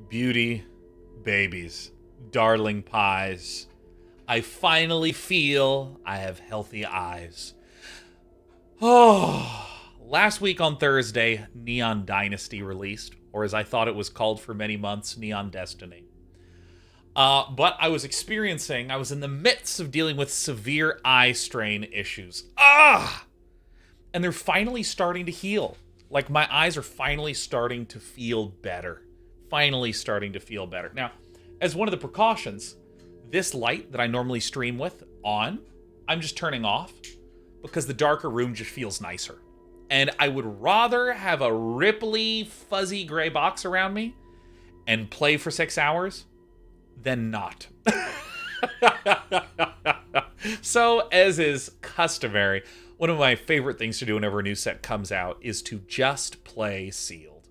Beauty, babies, darling pies. I finally feel I have healthy eyes. Oh, last week on Thursday, Neon Dynasty released, or as I thought it was called for many months, Neon Destiny. But I was in the midst of dealing with severe eye strain issues. And they're finally starting to heal. Like, my eyes are finally starting to feel better. Now, as one of the precautions, this light that I normally stream with on, I'm just turning off because the darker room just feels nicer. And I would rather have a ripply, fuzzy gray box around me and play for 6 hours than not. So, as is customary, one of my favorite things to do whenever a new set comes out is to just play sealed.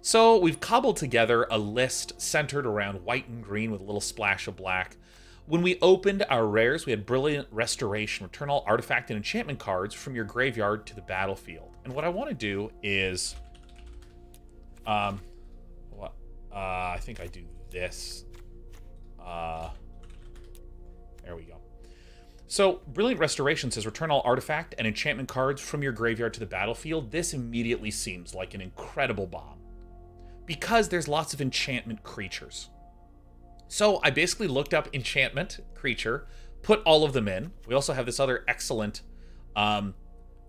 So we've cobbled together a list centered around white and green with a little splash of black. When we opened our rares, we had Brilliant Restoration, return all artifact and enchantment cards from your graveyard to the battlefield. And what I want to do is, I think I do this. There we go. So, Brilliant Restoration says return all artifact and enchantment cards from your graveyard to the battlefield. This immediately seems like an incredible bomb, because there's lots of enchantment creatures. So I basically looked up enchantment creature, put all of them in. We also have this other excellent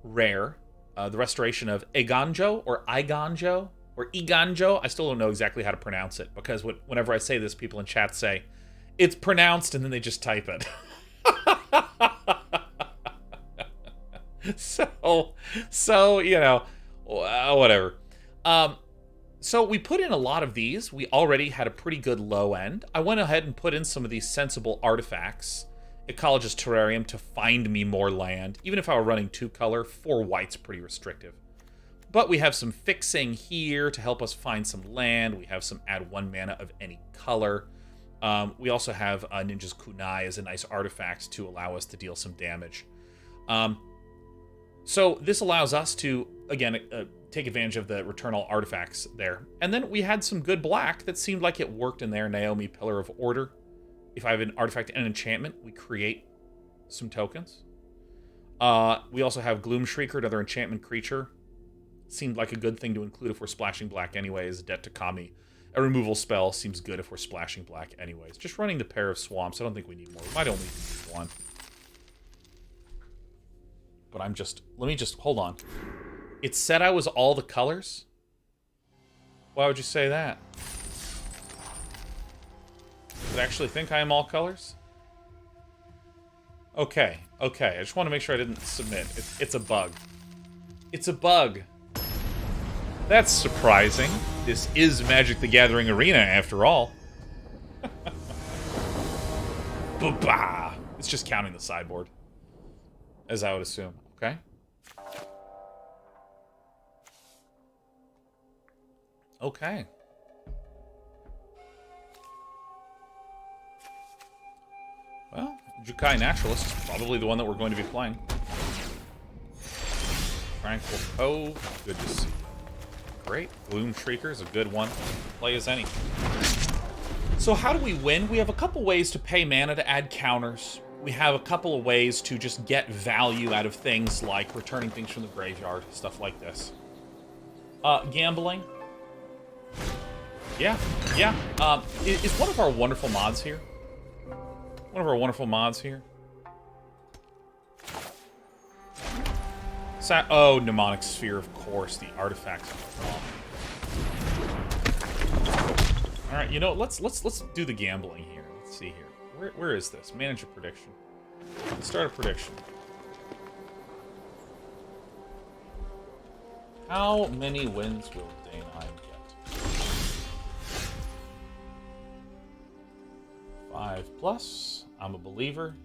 rare, the restoration of Eiganjo or Eiganjo or Eiganjo. I still don't know exactly how to pronounce it, because whenever I say this, people in chat say it's pronounced and then they just type it. So you know, whatever. So we put in a lot of these. We already had a pretty good low end. I went ahead and put in some of these sensible artifacts. Ecologist Terrarium to find me more land. Even if I were running 2-color, 4 white's pretty restrictive. But we have some fixing here to help us find some land. We have some add 1 mana of any color. We also have Ninja's Kunai as a nice artifact to allow us to deal some damage. So this allows us to, again, take advantage of the return all artifacts there. And then we had some good black that seemed like it worked in there. Naomi, Pillar of Order. If I have an artifact and an enchantment, we create some tokens. We also have Gloom Shrieker, another enchantment creature. Seemed like a good thing to include if we're splashing black anyways. Debt to Kami. A removal spell seems good if we're splashing black anyways. Just running the Pair of Swamps. I don't think we need more. We might only need 1. But let me just, hold on. It said I was all the colors? Why would you say that? Does it actually think I am all colors? Okay. I just want to make sure I didn't submit. It's a bug. It's a bug. That's surprising. This is Magic the Gathering Arena, after all. Ba-ba! It's just counting the sideboard, as I would assume. Okay. Okay. Well, Jukai Naturalist is probably the one that we're going to be playing. Tranquil Cove, good to see you. Great. Gloom Shrieker is a good one. Play as any. So how do we win? We have a couple ways to pay mana to add counters. We have a couple of ways to just get value out of things like returning things from the graveyard, stuff like this. Gambling. Yeah. Is one of our wonderful mods here? Mnemonic Sphere, of course. The artifacts. All right, you know, let's do the gambling here. Let's see here. Where is this? Manage a prediction. Let's start a prediction. How many wins will Day9 get? 5+. I'm a believer.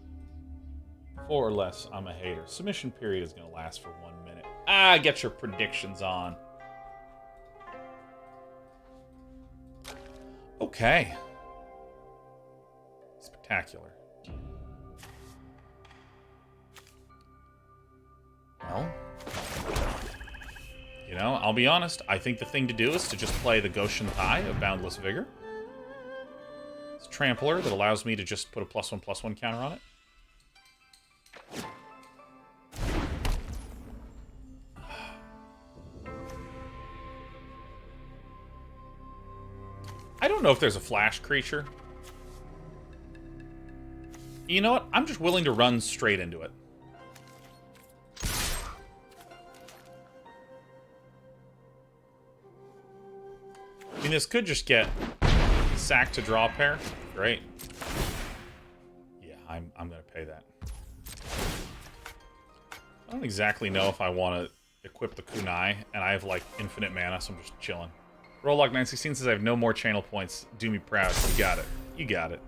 4 or less, I'm a hater. Submission period is going to last for 1 minute. Get your predictions on. Okay. Spectacular. Well, You know, I'll be honest. I think the thing to do is to just play the Goshen Tai of Boundless Vigor. It's a trampler that allows me to just put a +1/+1 counter on it. I don't know if there's a flash creature. You know what? I'm just willing to run straight into it. I mean, this could just get sacked to draw a pair. Great. Yeah, I'm gonna pay that. I don't exactly know if I want to equip the Kunai, and I have, like, infinite mana, so I'm just chilling. Rollock916 says I have no more channel points. Do me proud. You got it. You got it.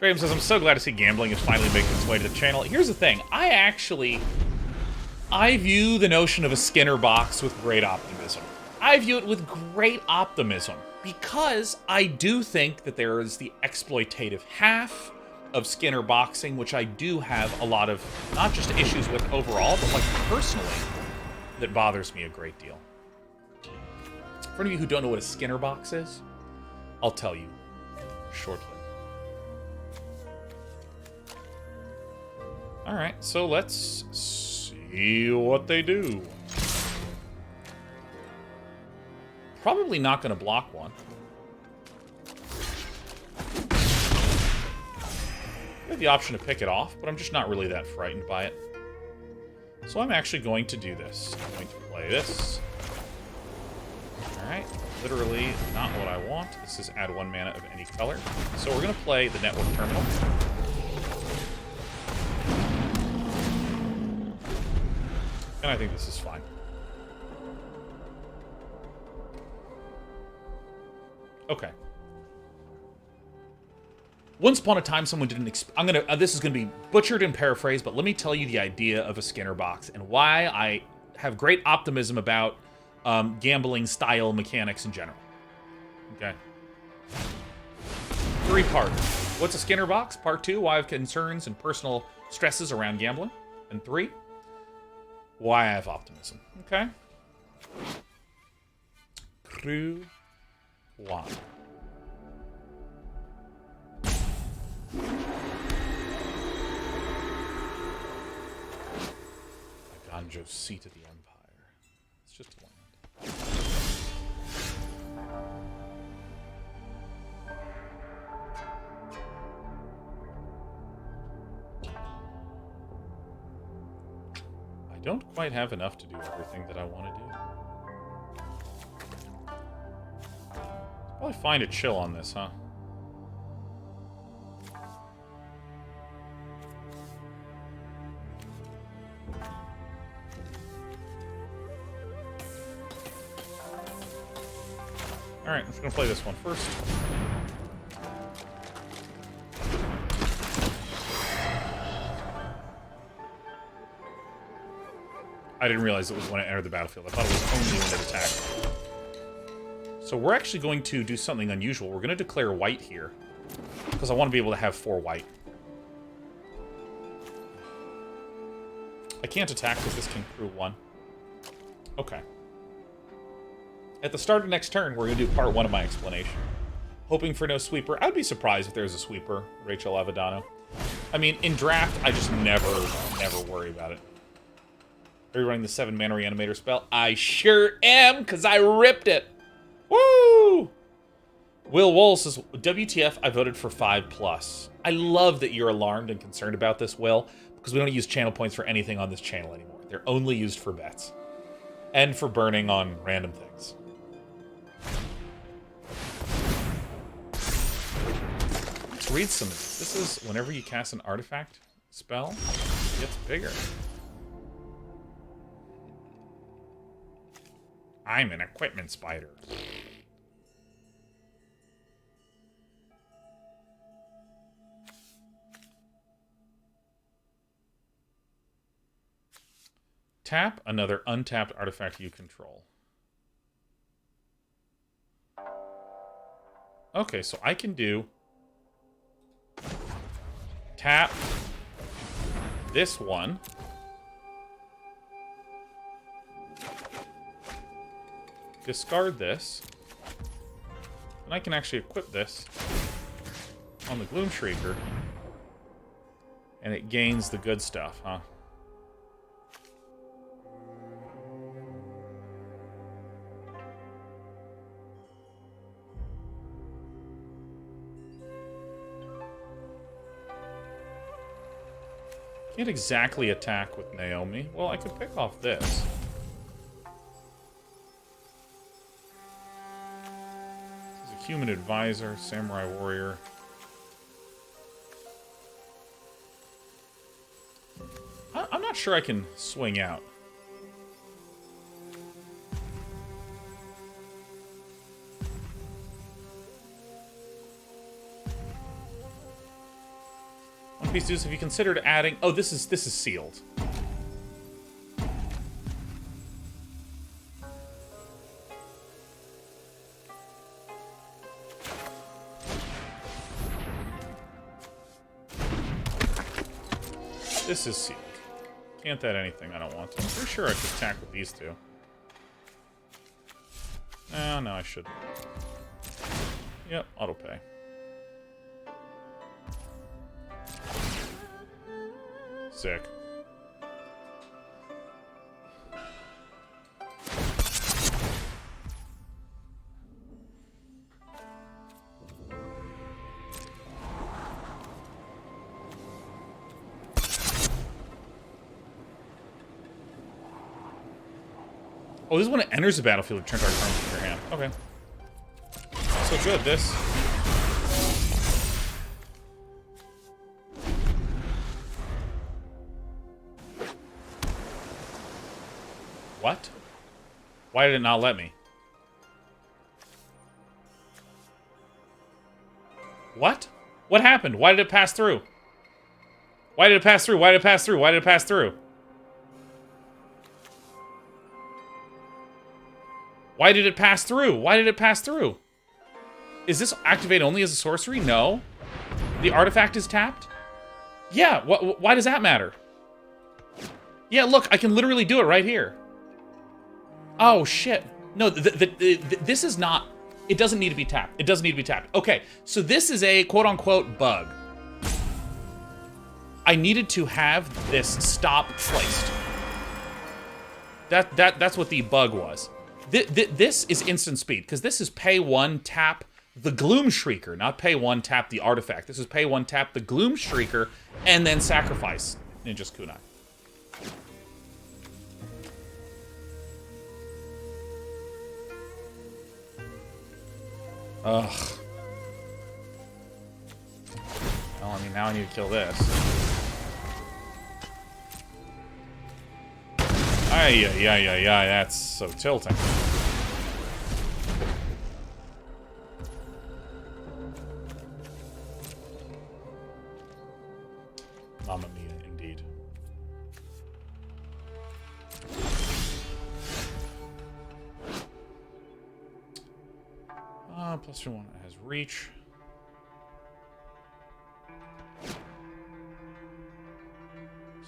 Draven says, I'm so glad to see gambling is finally making its way to the channel. Here's the thing. I view the notion of a Skinner box with great optimism. I view it with great optimism because I do think that there is the exploitative half of Skinner boxing, which I do have a lot of, not just issues with overall, but, like, personally, that bothers me a great deal. For any of you who don't know what a Skinner box is, I'll tell you shortly. Alright, so let's see what they do. Probably not going to block one. I have the option to pick it off, but I'm just not really that frightened by it. So I'm actually going to do this. I'm going to play this. Alright, literally not what I want. This is add 1 mana of any color. So we're going to play the Network Terminal. And I think this is fine. Okay. Once upon a time, someone didn't this is gonna be butchered and paraphrased, but let me tell you the idea of a Skinner box and why I have great optimism about gambling style mechanics in general. Okay. 3-part. What's a Skinner box? Part 2, why I have concerns and personal stresses around gambling. And 3, why I have optimism. Okay. Crew 1. Ganjo's Seat of the Empire. It's just a land. I don't quite have enough to do everything that I want to do. Probably find a chill on this, huh? Alright, I'm just going to play this one first. I didn't realize it was when it entered the battlefield. I thought it was only when it attacked. So we're actually going to do something unusual. We're going to declare white here, because I want to be able to have 4 white. I can't attack because this can crew 1. Okay. At the start of next turn, we're going to do part 1 of my explanation. Hoping for no sweeper. I'd be surprised if there's a sweeper, Rachel Avedano. I mean, in draft, I just never worry about it. Are you running the 7-mana reanimator spell? I sure am, because I ripped it. Woo! Will Wool says, WTF, I voted for 5+. I love that you're alarmed and concerned about this, Will, because we don't use channel points for anything on this channel anymore. They're only used for bets. And for burning on random things. Let's read some of this. This is whenever you cast an artifact spell, it gets bigger. I'm an equipment spider. Tap another untapped artifact you control. Okay, so I can do tap this one. discard this. And I can actually equip this on the Gloom Shrieker. And it gains the good stuff, huh? Can't exactly attack with Naomi. Well, I could pick off this. This is a human advisor, samurai warrior. I'm not sure I can swing out. One Piece Deuce, have you considered adding... Oh, this is sealed. This is sealed. Can't that anything I don't want to. I'm pretty sure I could attack with these two. Oh, no, I shouldn't. Yep, autopay. Sick. Oh, this is when it enters the battlefield, it turns our cards from your hand. Okay. So good, this. What? Why did it not let me? What? What happened? Why did it pass through? Why did it pass through? Why did it pass through? Why did it pass through? Why did it pass through? Why did it pass through? Is this activate only as a sorcery? No. The artifact is tapped? Yeah, why does that matter? Yeah, look, I can literally do it right here. Oh, shit. No, this is not... It doesn't need to be tapped. It doesn't need to be tapped. Okay, so this is a quote-unquote bug. I needed to have this stop placed. That's what the bug was. This is instant speed, because this is pay 1, tap the Gloom Shrieker, not pay 1, tap the artifact. This is pay 1, tap the Gloom Shrieker, and then sacrifice Ninja's Kunai. Ugh. Well, I mean, now I need to kill this. Yeah, that's so tilting. Mamma mia, indeed. Plus 1 has reach. So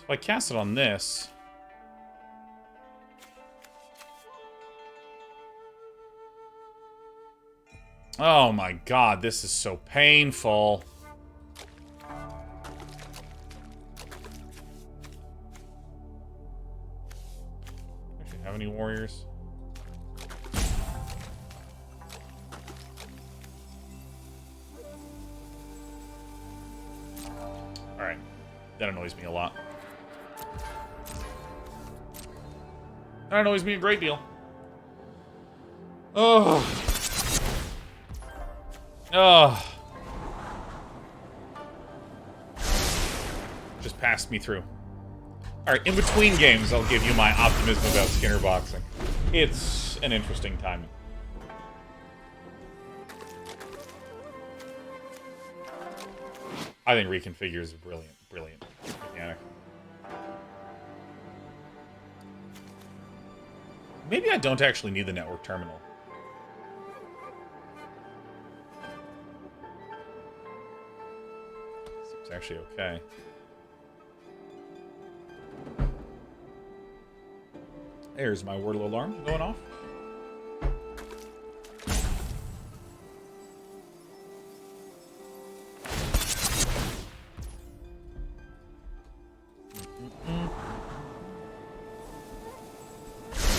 if I cast it on this... Oh my god, this is so painful. Actually, have any warriors? Alright. That annoys me a lot. That annoys me a great deal. Oh. Oh. Just passed me through. Alright, in between games, I'll give you my optimism about Skinner boxing. It's an interesting timing. I think Reconfigure is a brilliant mechanic. Maybe I don't actually need the network terminal. Seems actually okay. There's my Wordle alarm going off.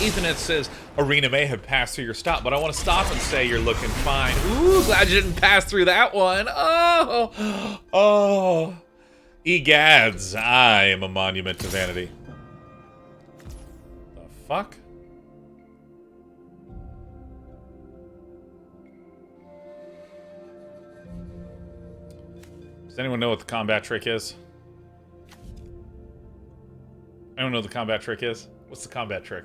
Ethan says, Arena may have passed through your stop, but I want to stop and say you're looking fine. Ooh, glad you didn't pass through that one. Oh, oh. Egads, I am a monument to vanity. The fuck? Does anyone know what the combat trick is? Anyone know what the combat trick is? What's the combat trick?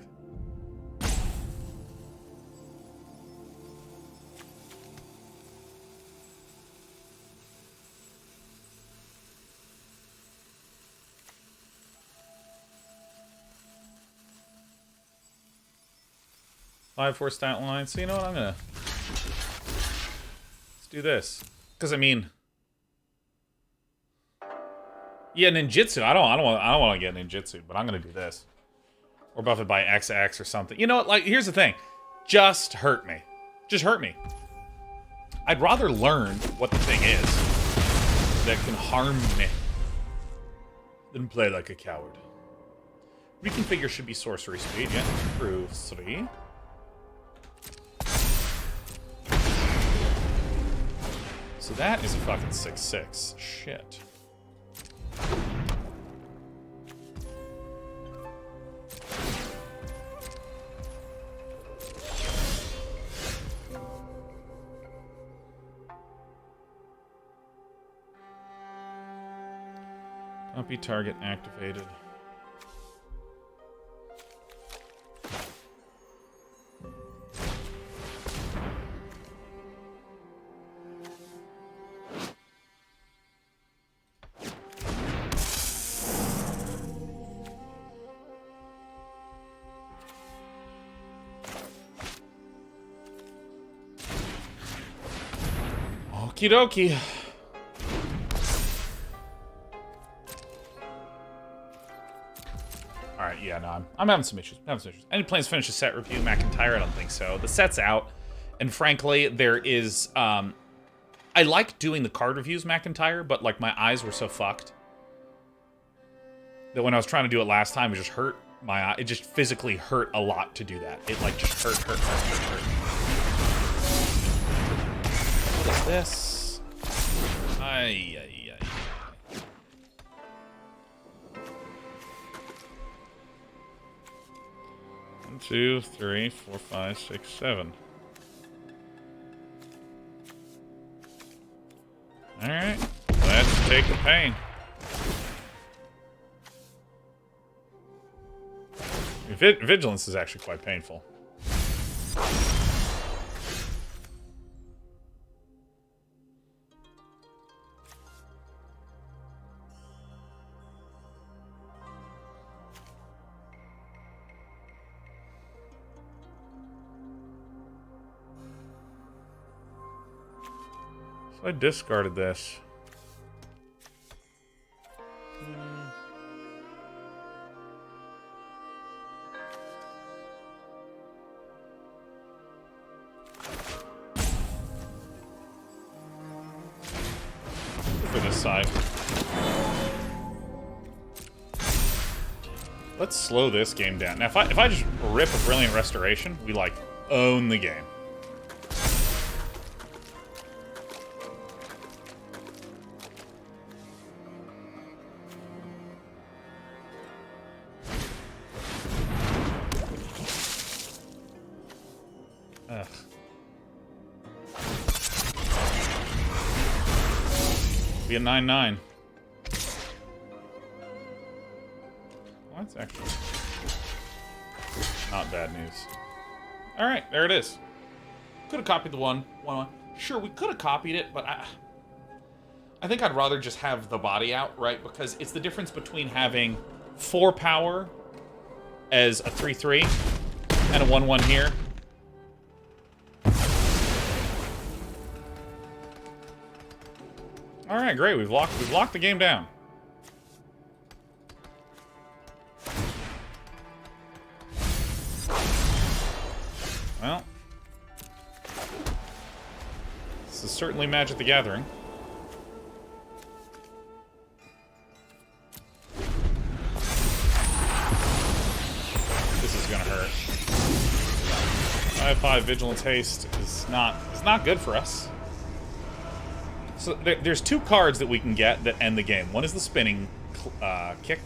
Five, 4 stat line. So you know what? I'm gonna let's do this. Because I mean, yeah, ninjutsu. I don't want to get ninjutsu, but I'm gonna do this. Or buff it by XX or something. You know what? Like, here's the thing. Just hurt me. Just hurt me. I'd rather learn what the thing is that can harm me than play like a coward. Reconfigure should be sorcery speed. Yeah, improve 3. So that is a fucking 6/6. Shit. Copy target activated. Okie dokie. Alright, yeah, no, I'm having some issues. Any plans to finish a set review? McIntyre? I don't think so. The set's out, and frankly, there is, I like doing the card reviews, McIntyre, but, like, my eyes were so fucked that when I was trying to do it last time, it just hurt my eye. It just physically hurt a lot to do that. It, like, just hurt. What is this? Ay. 1, 2, 3, 4, 5, 6, 7. Alright, let's take the pain. Vigilance is actually quite painful. I discarded this. For this side. Let's slow this game down. Now, if I just rip a Brilliant Restoration, we, like, own the game. Ugh. Be a 9/9. Well, that's actually not bad news. All right, there it is. Could have copied the one. Sure, we could have copied it, but I think I'd rather just have the body out, right? Because it's the difference between having 4 power as a 3/3 and a 1/1 here. All right, great. We've locked the game down. Well, this is certainly Magic the Gathering. This is gonna hurt. 5 Vigilance Haste is not good for us. So there's 2 cards that we can get that end the game. One is the spinning kick.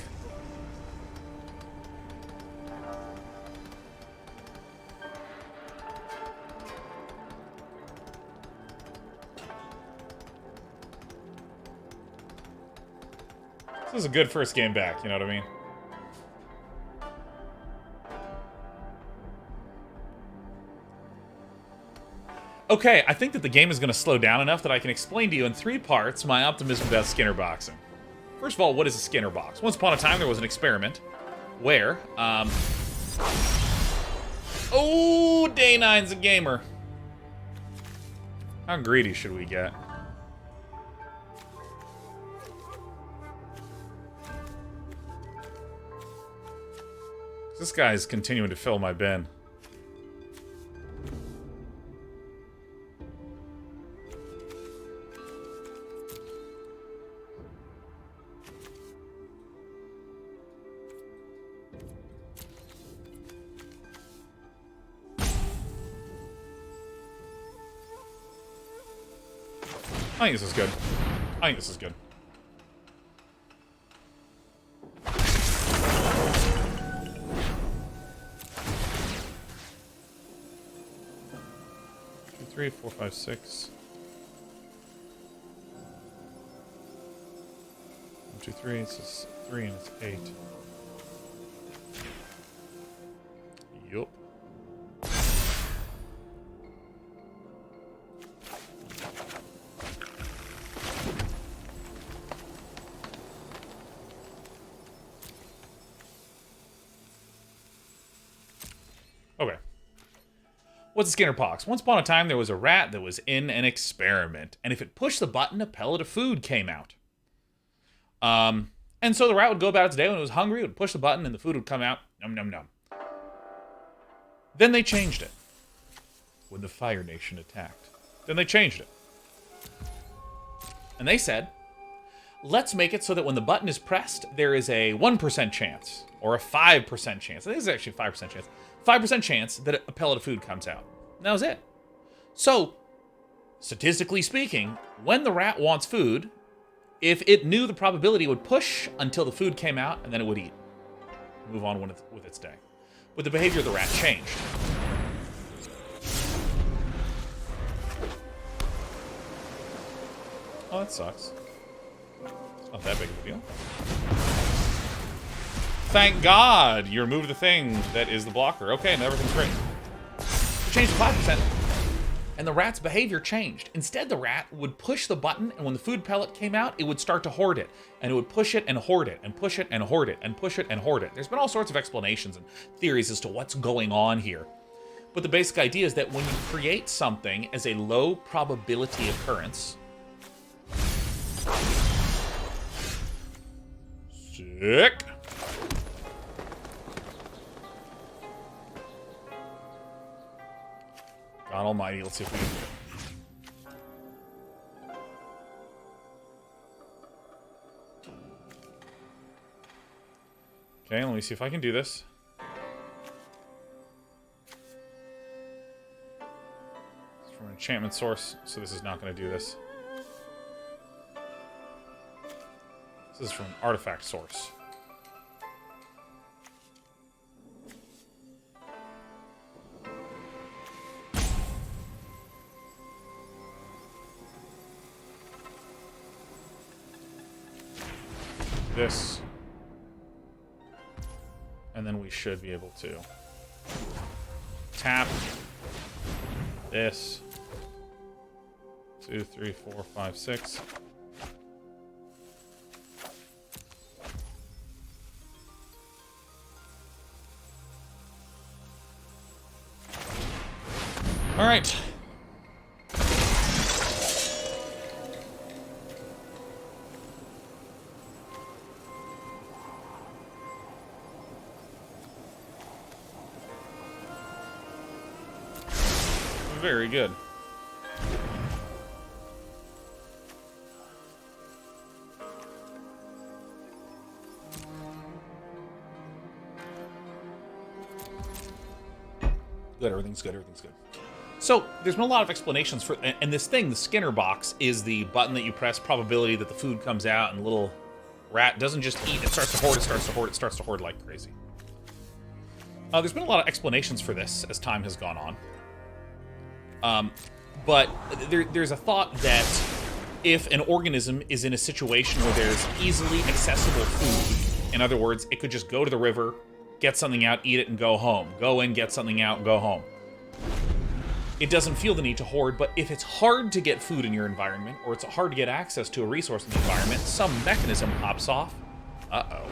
This is a good first game back, you know what I mean? Okay, I think that the game is going to slow down enough that I can explain to you in 3 parts my optimism about Skinner boxing. First of all, what is a Skinner box? Once upon a time, there was an experiment where, oh, Day 9's a gamer. How greedy should we get? This guy's continuing to fill my bin. I think this is good. I think this is good. Three, 4, 5, 6. 1, 2, 3. It's 3 and it's 8. Yup. Okay. What's a Skinner box? Once upon a time, there was a rat that was in an experiment, and if it pushed the button, a pellet of food came out. And so the rat would go about its day when it was hungry, it would push the button, and the food would come out. Num, num, num. Then they changed it. When the Fire Nation attacked. Then they changed it. And they said, let's make it so that when the button is pressed, there is a 1% chance, or a 5% chance. I think it's actually a 5% chance. 5% chance that a pellet of food comes out. And that was it. So, statistically speaking, when the rat wants food, if it knew the probability, it would push until the food came out, and then it would eat. Move on with its day. But the behavior of the rat changed. Oh, that sucks. It's not that big of a deal. Thank God you removed the thing that is the blocker. Okay, and everything's great. We changed to 5%, and the rat's behavior changed. Instead, the rat would push the button, and when the food pellet came out, it would start to hoard it. And it would push it and hoard it, and push it and hoard it, and push it and hoard it. There's been all sorts of explanations and theories as to what's going on here. But the basic idea is that when you create something as a low probability occurrence... Sick! God almighty, let's see if we can do it. Okay, let me see if I can do this. It's from an enchantment source, so this is not going to do this. This is from an artifact source. This, and then we should be able to tap this. 2, 3, 4, 5, 6. All right. Very good. good, everything's good, everything's good. So, there's been a lot of explanations for... And this thing, the Skinner box, is the button that you press, probability that the food comes out, and the little rat doesn't just eat, it starts to hoard, it starts to hoard, it starts to hoard like crazy. There's been a lot of explanations for this as time has gone on. But there's a thought that if an organism is in a situation where there's easily accessible food, in other words, it could just go to the river, get something out, eat it, and go home. Go in, get something out, go home. It doesn't feel the need to hoard, but if it's hard to get food in your environment, or it's hard to get access to a resource in the environment, some mechanism pops off. Uh-oh.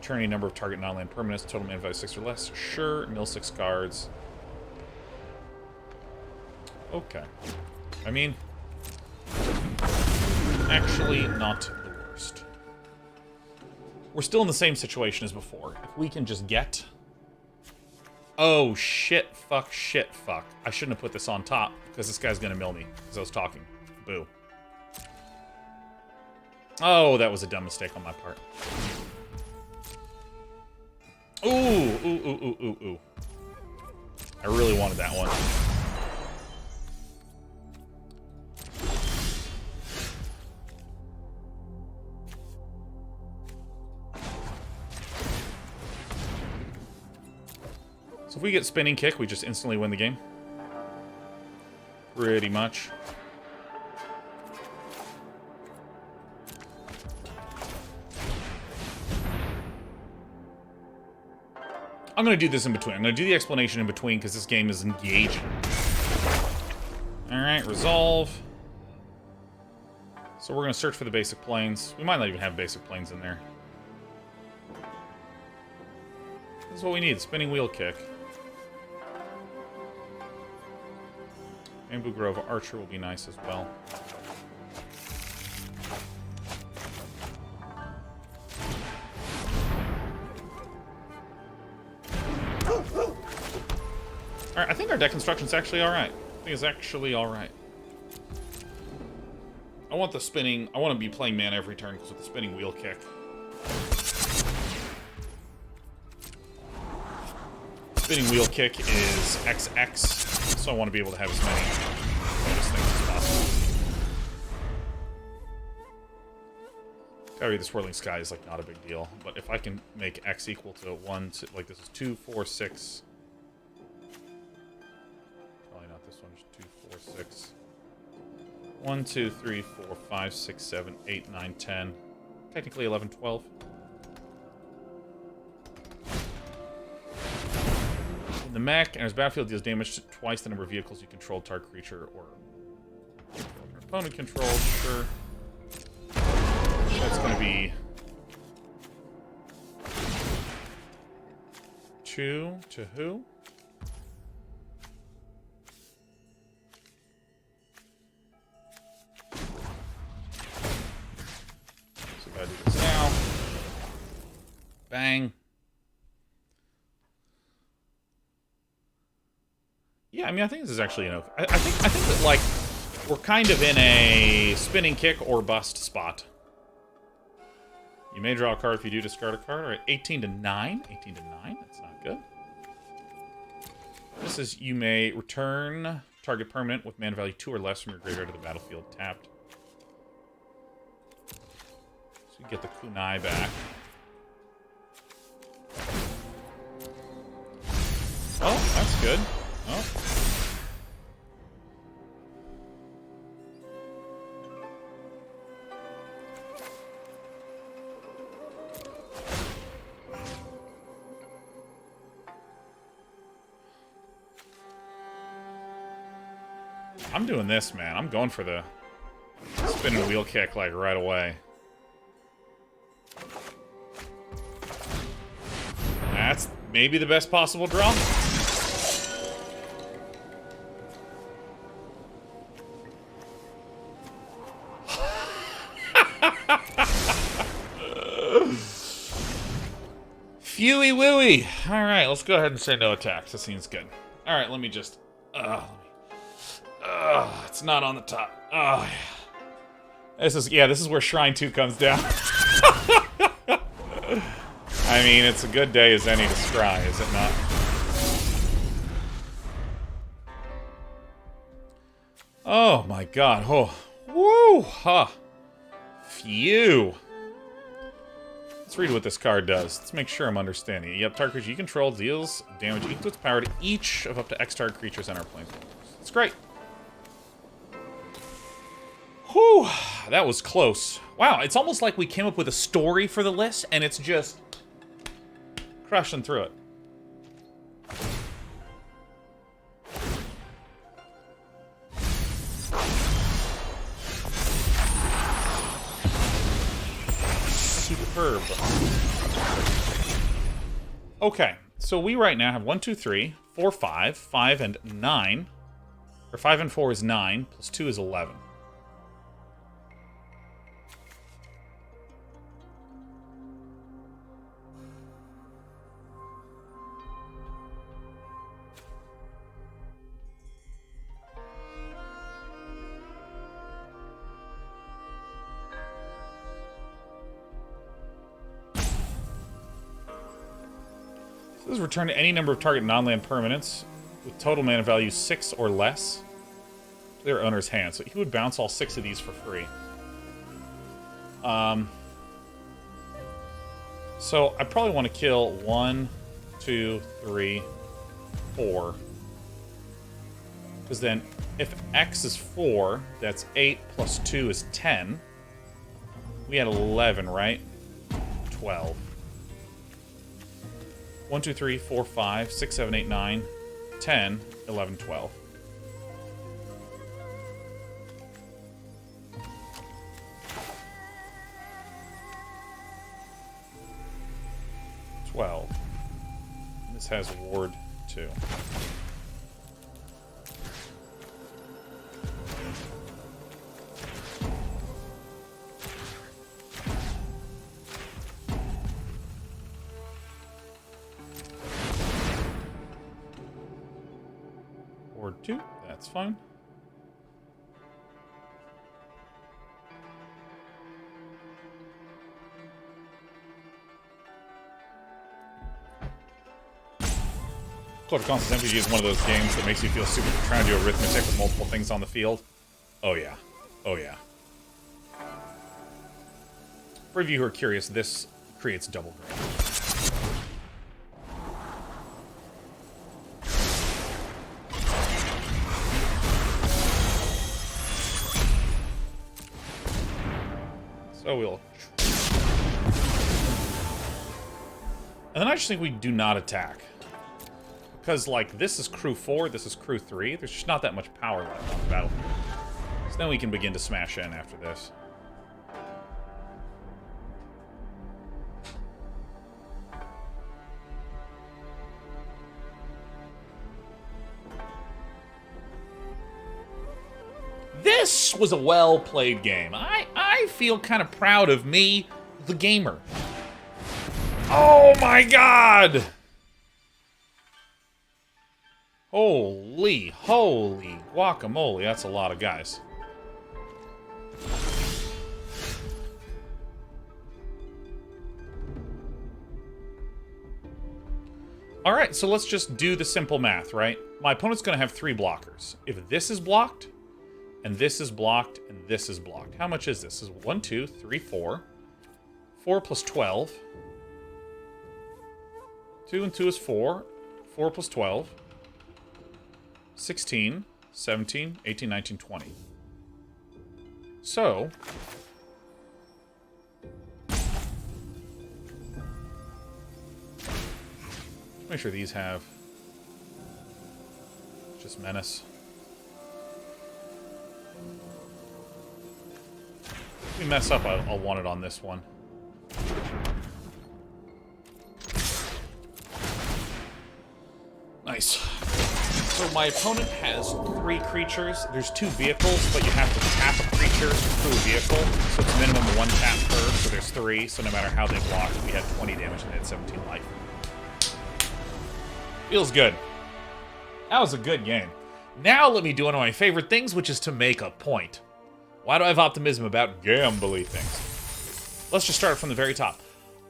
Return a number of target non-land permanents, total mana value 6 or less. Sure, mill 6 cards. Okay. I mean, actually not the worst. We're still in the same situation as before. If we can just get... Oh, shit, fuck, shit, fuck. I shouldn't have put this on top, because this guy's gonna mill me, because I was talking. Boo. Oh, that was a dumb mistake on my part. Ooh, ooh, ooh, ooh, ooh, ooh. I really wanted that one. So if we get spinning kick, we just instantly win the game. Pretty much. I'm going to do this in between. I'm going to do the explanation in between because this game is engaging. Alright, resolve. So we're going to search for the basic planes. We might not even have basic planes in there. This is what we need, spinning wheel kick. Bamboo Grove Archer will be nice as well. Alright, I think our deck construction's actually alright. I think it's actually alright. I want the spinning... I want to be playing mana every turn because with the spinning wheel kick. Spinning wheel kick is XX, so I want to be able to have as many bonus things as possible. Gotta read the Swirling Sky is like not a big deal, but if I can make X equal to 1, like this is 2, 4, 6. Probably not this one, just 2, 4, 6. 1, 2, 3, 4, 5, 6, 7, 8, 9, 10. Technically 11, 12. The mech and his battlefield deals damage to twice the number of vehicles you control, target creature, or opponent controlled. Sure. That's going to be 2 to who? So gotta do this now. Bang. Yeah, I mean, I think this is actually, you know, I think that, like, we're kind of in a spinning kick or bust spot. You may draw a card if you do discard a card. All right, 18 to 9. 18 to 9, that's not good. This is, you may return target permanent with mana value 2 or less from your graveyard to the battlefield tapped. So you get the kunai back. Oh, that's good. Oh. I'm doing this, man. I'm going for the spinning wheel kick, like, right away. That's maybe the best possible draw. Fewy wooey. All right, let's go ahead and say no attacks. This seems good. All right, let me just... it's not on the top. Oh, yeah. This is where Shrine 2 comes down. I mean, it's a good day as any to scry, is it not? Oh my god. Oh. Woo! Huh. Phew. Let's read what this card does. Let's make sure I'm understanding it. Yep, target creature you control deals damage equal to its power to each of up to X target creatures and our planeswalkers. It's great. Whew. That was close. Wow, it's almost like we came up with a story for the list, and it's just crushing through it. Superb. Okay, so we right now have 1, 2, 3, 4, 5, 5 and 9. Or 5 and 4 is 9, plus 2 is 11. This is return to any number of target non-land permanents with total mana value 6 or less to their owner's hand. So he would bounce all 6 of these for free. So I probably want to kill 1, 2, 3, 4. Because then if X is 4, that's 8 plus 2 is 10. We had 11, right? 12. 1, 2, 3, 4, 5, 6, 7, 8, 9, 10, 11, 12. This has ward 2. Ward 2, that's fine. Close Constance MTG is one of those games that makes you feel stupid for trying to do arithmetic with multiple things on the field. Oh yeah. Oh yeah. For you who are curious, this creates double grade. So we'll... And then I just think we do not attack. Because, like, this is crew 4, this is crew 3. There's just not that much power left on the battlefield. So then we can begin to smash in after this. This was a well-played game. I feel kind of proud of me, the gamer. Oh my god! Holy guacamole, that's a lot of guys. Alright, so let's just do the simple math, right? My opponent's going to have 3 blockers. If this is blocked, and this is blocked, and this is blocked. How much is this? This is 1, 2, 3, 4. 4 plus 12. 2 and 2 is 4. 4 plus 12. 16, 17, 18, 19, 20. So... make sure these have... just menace. If we mess up, I'll want it on this one. Nice. So my opponent has 3 creatures. There's 2 vehicles, but you have to tap a creature to a vehicle. So it's minimum 1 tap per, so there's 3. So no matter how they block, we had 20 damage and they had 17 life. Feels good. That was a good game. Now let me do one of my favorite things, which is to make a point. Why do I have optimism about gambly things? Let's just start from the very top.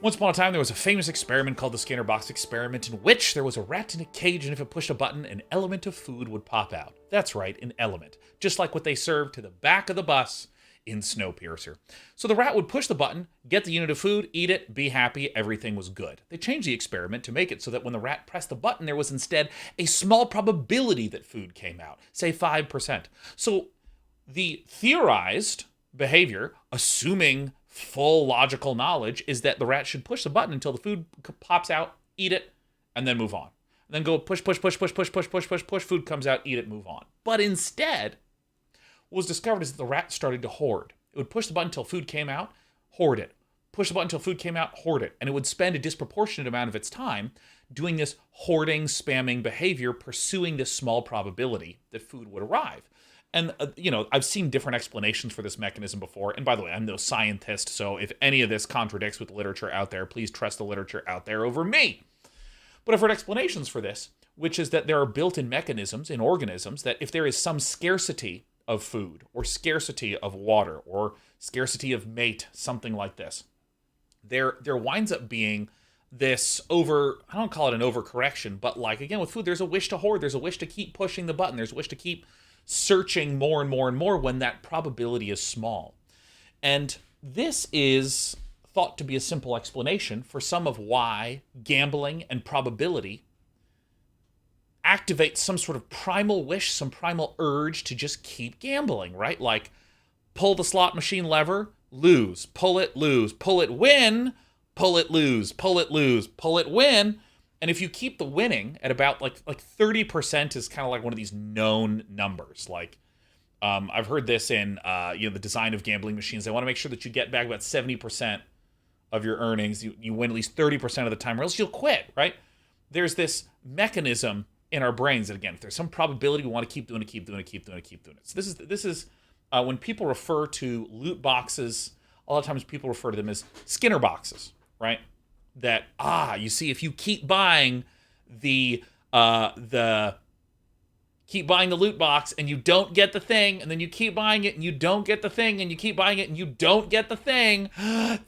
Once upon a time, there was a famous experiment called the Skinner box experiment, in which there was a rat in a cage, and if it pushed a button, an element of food would pop out. That's right, an element. Just like what they served to the back of the bus in Snowpiercer. So the rat would push the button, get the unit of food, eat it, be happy, everything was good. They changed the experiment to make it so that when the rat pressed the button, there was instead a small probability that food came out, say 5%. So the theorized behavior, assuming full logical knowledge, is that the rat should push the button until the food pops out, eat it, and then move on. And then go push, food comes out, eat it, move on. But instead, what was discovered is that the rat started to hoard. It would push the button until food came out, hoard it. Push the button until food came out, hoard it. And it would spend a disproportionate amount of its time doing this hoarding, spamming behavior, pursuing this small probability that food would arrive. And, I've seen different explanations for this mechanism before. And by the way, I'm no scientist, so if any of this contradicts with the literature out there, please trust the literature out there over me. But I've heard explanations for this, which is that there are built-in mechanisms in organisms that if there is some scarcity of food, or scarcity of water, or scarcity of mate, something like this, there winds up being this I don't call it an overcorrection, but like, again, with food, there's a wish to hoard, there's a wish to keep pushing the button, there's a wish to keep searching more and more and more when that probability is small. And this is thought to be a simple explanation for some of why gambling and probability activate some sort of primal wish, some primal urge to just keep gambling, right? Like, pull the slot machine lever, lose, pull it, win, pull it, lose, pull it, win. And if you keep the winning at about like 30% is kind of like one of these known numbers. Like, I've heard this in the design of gambling machines. They want to make sure that you get back about 70% of your earnings. You win at least 30% of the time, or else you'll quit, right? There's this mechanism in our brains that, again, if there's some probability, we want to keep doing it. So this is when people refer to loot boxes, a lot of times people refer to them as Skinner boxes, right? That, you see, if you keep buying the loot box and you don't get the thing, and then you keep buying it and you don't get the thing, and you keep buying it and you don't get the thing,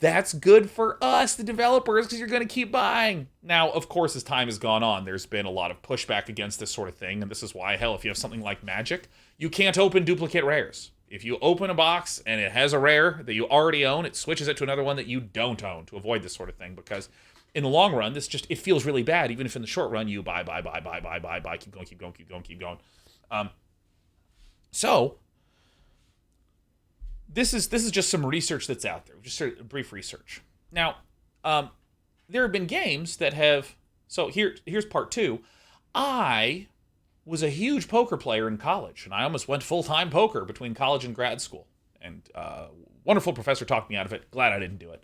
that's good for us, the developers, because you're going to keep buying. Now, of course, as time has gone on, there's been a lot of pushback against this sort of thing, and this is why, hell, if you have something like Magic, you can't open duplicate rares. If you open a box and it has a rare that you already own, it switches it to another one that you don't own to avoid this sort of thing, because in the long run, it feels really bad, even if in the short run you buy, keep going. So this is just some research that's out there, just a brief research. Now, there have been games that have. So here's part two. I was a huge poker player in college, and I almost went full-time poker between college and grad school. And wonderful professor talked me out of it. Glad I didn't do it.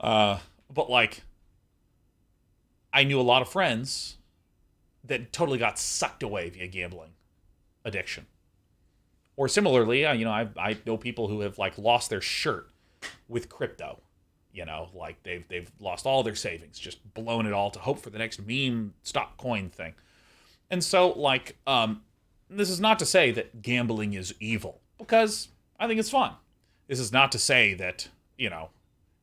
But like, I knew a lot of friends that totally got sucked away via gambling addiction. Or similarly, I know people who have like lost their shirt with crypto. Like they've lost all their savings, just blown it all to hope for the next meme stock coin thing. And so, like, this is not to say that gambling is evil, because I think it's fun. This is not to say that,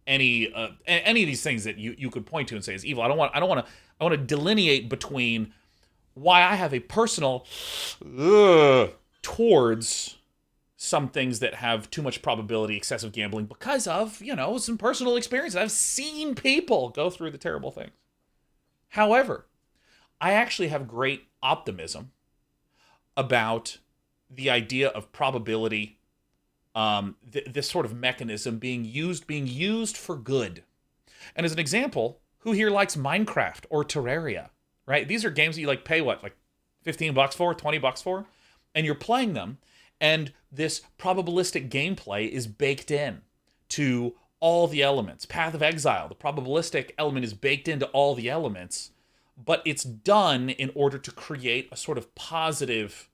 any of these things that you could point to and say is evil. I want to delineate between why I have a personal towards some things that have too much probability, excessive gambling, because of, some personal experiences. I've seen people go through the terrible things. However, I actually have great optimism about the idea of probability, this sort of mechanism being used for good. And as an example, who here likes Minecraft or Terraria, right? These are games that you pay what, like $15 for, $20 for, and you're playing them, and this probabilistic gameplay is baked in to all the elements. Path of Exile, the probabilistic element is baked into all the elements, but it's done in order to create a sort of positive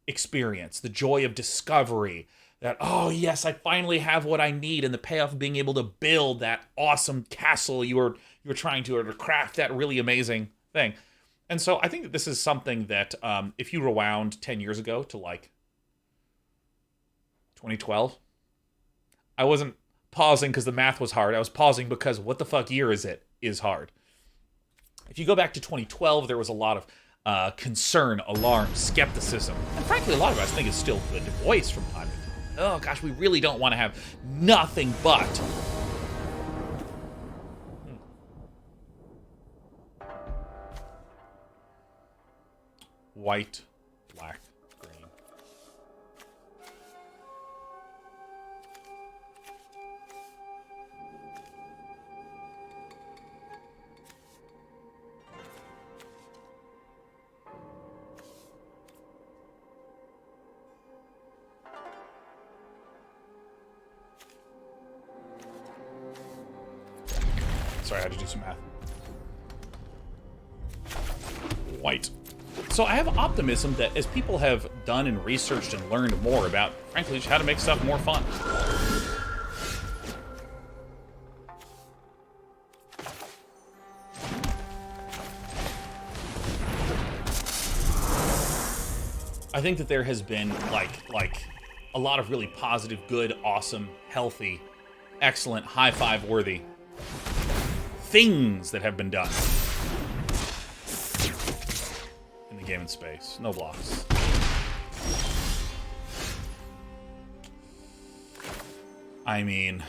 experience, the joy of discovery, that, oh yes, I finally have what I need, and the payoff of being able to build that awesome castle you were trying to, or to craft that really amazing thing. And so I think that this is something that if you rewound 10 years ago to like 2012, I wasn't pausing because the math was hard. I was pausing because what the fuck year is it is hard. If you go back to 2012, there was a lot of concern, alarm, skepticism. And frankly, a lot of us think it's still good to voice from time to time. Oh gosh, we really don't want to have nothing but... White, black, green. Sorry, I had to do some math. White. So I have optimism that as people have done and researched and learned more about, frankly, just how to make stuff more fun. I think that there has been like a lot of really positive, good, awesome, healthy, excellent, high five worthy things that have been done in the game and space. No blocks. I mean,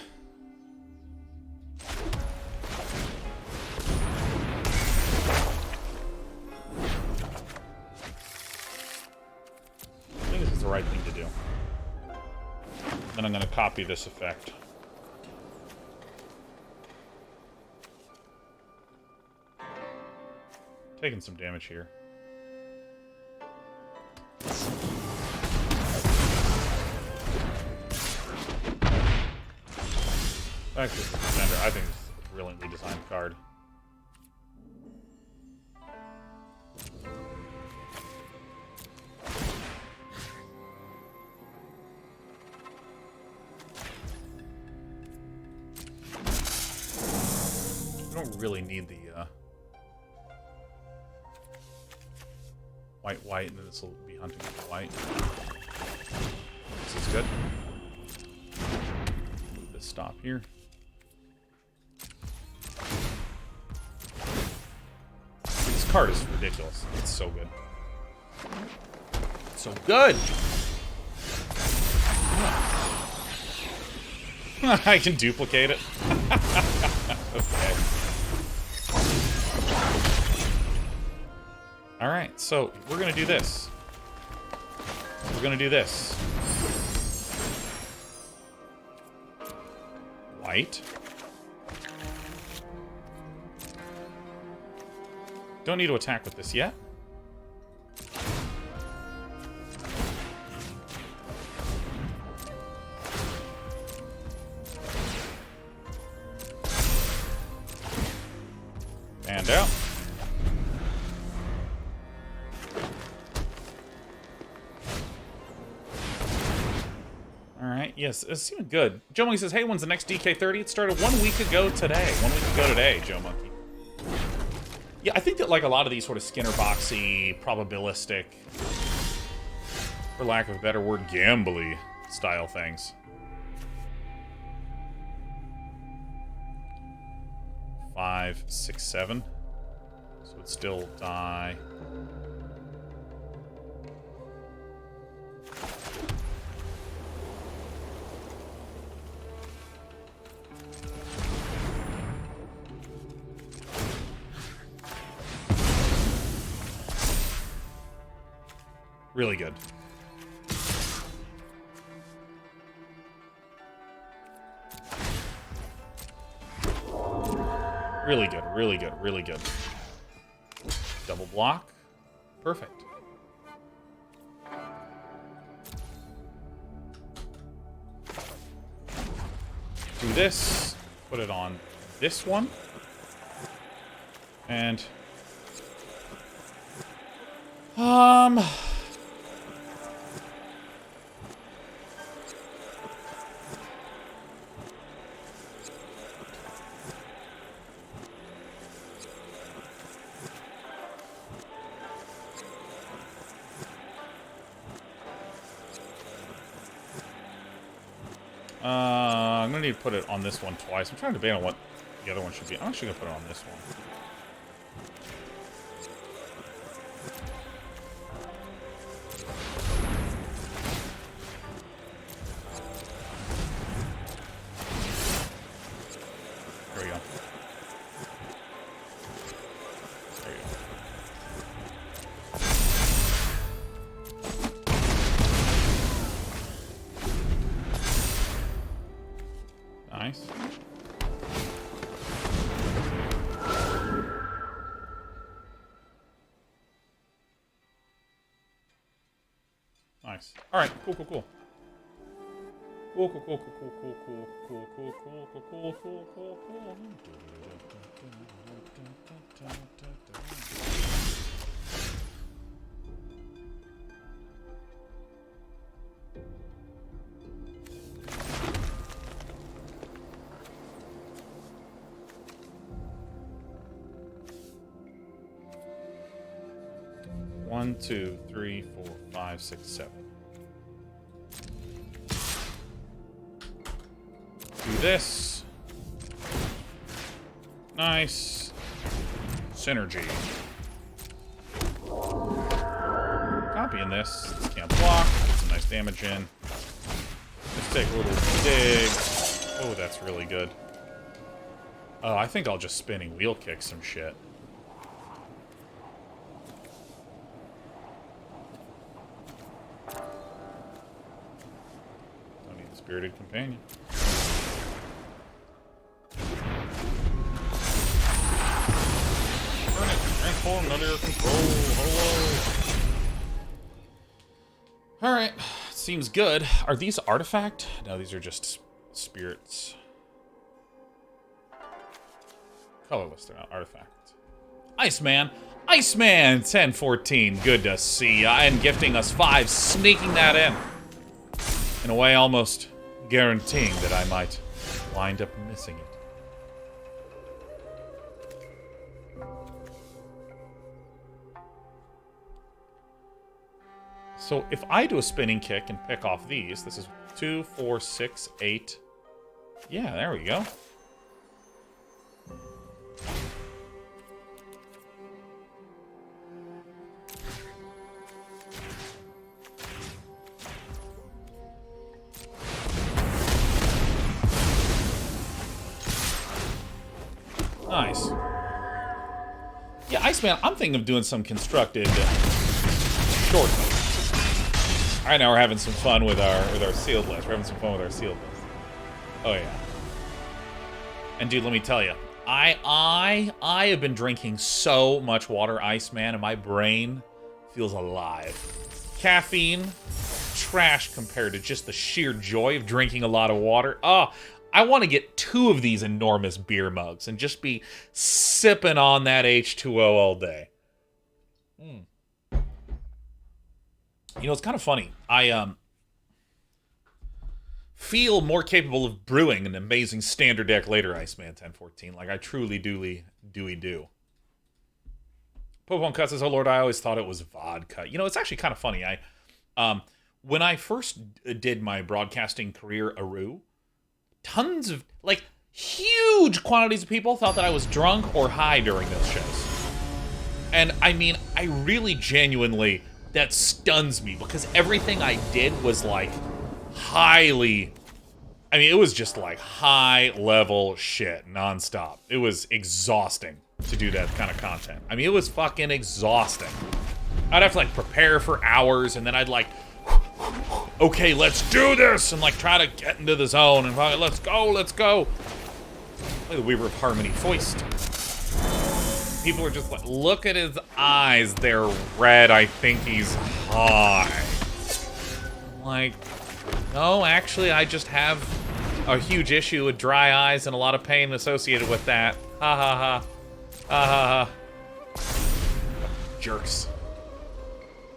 I think this is the right thing to do. Then I'm going to copy this effect. Taking some damage here. Actually, Defender, I think this is a brilliantly designed card. We don't really need the white, and then this will be hunting for white. This is good. Move this stop here. This card is ridiculous. It's so good. So good! I can duplicate it. Okay. Alright, so we're gonna do this. We're gonna do this. White. Don't need to attack with this yet. And out. Alright, yes, it's seeming good. Joe Monkey says, hey, when's the next DK30? It started 1 week ago today. 1 week ago today, Joe Monkey. Yeah, I think that like a lot of these sort of Skinner boxy, probabilistic, for lack of a better word, gambly style things. 5, 6, 7. So it'd still die. Really good. Really good, really good, really good. Double block. Perfect. Do this. Put it on this one. And... I'm gonna need to put it on this one twice. I'm trying to debate on what the other one should be. I'm actually gonna put it on this one. There we go. There you go. Nice. Nice. All right. Cool. Cool. Cool. Cool. Cool. Cool. Cool. Cool. Cool. Cool. Cool. Cool. Cool. Cool. Cool. Cool. One, two, three, 4, 5, 6, 7. Do this. Nice. Synergy. Copying this. This can't block. Get some nice damage in. Let's take a little dig. Oh, that's really good. Oh, I think I'll just spinning wheel kick some shit. Spirited Companion. Turn it. Transform under your control. Hello. Alright. Seems good. Are these artifact? No, these are just spirits. Colorless, they're not artifact. Iceman! Iceman 1014. Good to see ya. And gifting us 5, sneaking that in a way almost guaranteeing that I might wind up missing it. So if I do a spinning kick and pick off these, this is 2, 4, 6, 8. Yeah, there we go. Nice. Yeah, Iceman, I'm thinking of doing some constructed short. Alright, now we're having some fun with our sealed list. We're having some fun with our sealed list. Oh yeah. And dude, let me tell you, I have been drinking so much water, Iceman, and my brain feels alive. Caffeine, trash compared to just the sheer joy of drinking a lot of water. Oh, I want to get 2 of these enormous beer mugs and just be sipping on that H2O all day. You know, it's kind of funny. I feel more capable of brewing an amazing standard deck later, Iceman 1014. Like, I truly do. Pokemon Cut says, oh lord, I always thought it was vodka. You know, it's actually kind of funny. When I first did my broadcasting career, Aru, tons of, like, huge quantities of people thought that I was drunk or high during those shows. And, I mean, I really genuinely, that stuns me, because everything I did was, like, highly, I mean, it was just, like, high-level shit, nonstop. It was exhausting to do that kind of content. I mean, it was fucking exhausting. I'd have to, like, prepare for hours, and then I'd, like, okay, let's do this, and like try to get into the zone, and let's go. Look at the Weaver of Harmony foist. People are just like, look at his eyes, they're red, I think he's high. I'm like, no, actually, I just have a huge issue with dry eyes and a lot of pain associated with that. Ha ha ha. Ha ha ha. Jerks.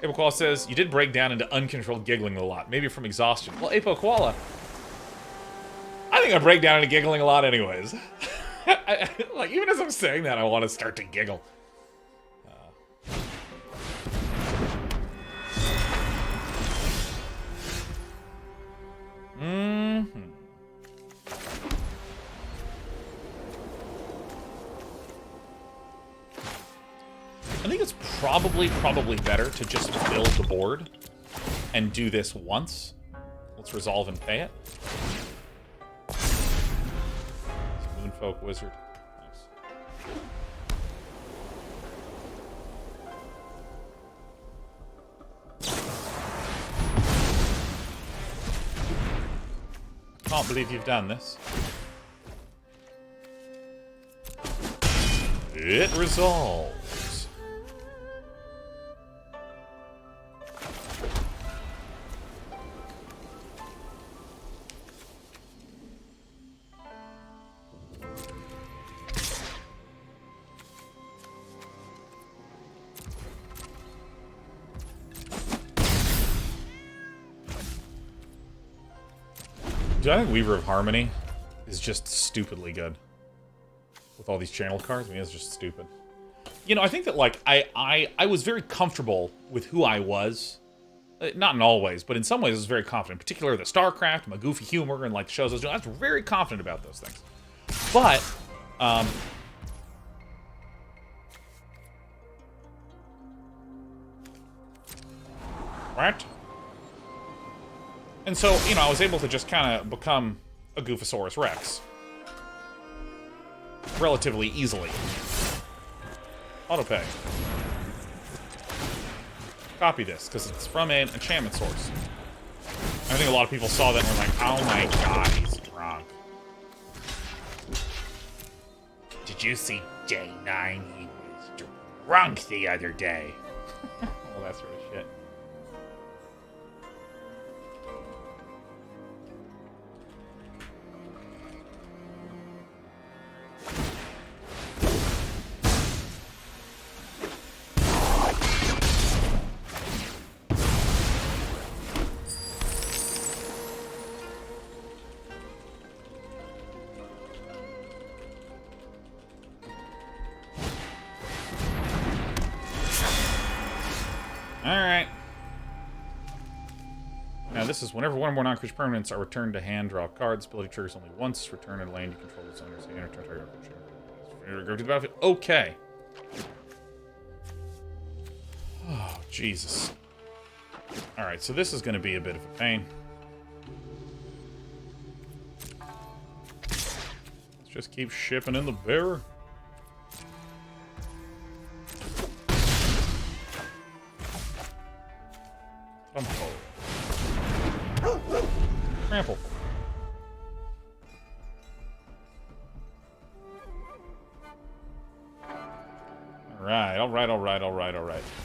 Apo Koala says, you did break down into uncontrolled giggling a lot. Maybe from exhaustion. Well, Apo Koala, I think I break down into giggling a lot anyways. Like, even as I'm saying that, I want to start to giggle. think it's probably better to just build the board and do this once. Let's resolve and pay it. Moonfolk Wizard. Can't believe you've done this. It resolves. Do I think Weaver of Harmony is just stupidly good? With all these channel cards? I mean, it's just stupid. You know, I think that, like, I was very comfortable with who I was. Not in all ways, but in some ways I was very confident. In particular, the StarCraft, my goofy humor, and, like, the shows I was doing. I was very confident about those things. But, what? And so, you know, I was able to just kind of become a Goofosaurus Rex. Relatively easily. Autopay. Copy this, because it's from an enchantment source. I think a lot of people saw that and were like, oh my god, he's drunk. Did you see J9? He was drunk the other day. All that sort of shit. Alright. Now this is whenever one or more non-creature permanents are returned to hand, draw cards. Ability triggers only once. Return a lane you control its owner's hand. Go to the battlefield. Okay. Oh, Jesus. Alright, so this is going to be a bit of a pain. Let's just keep shipping in the bearer. Trample. Alright.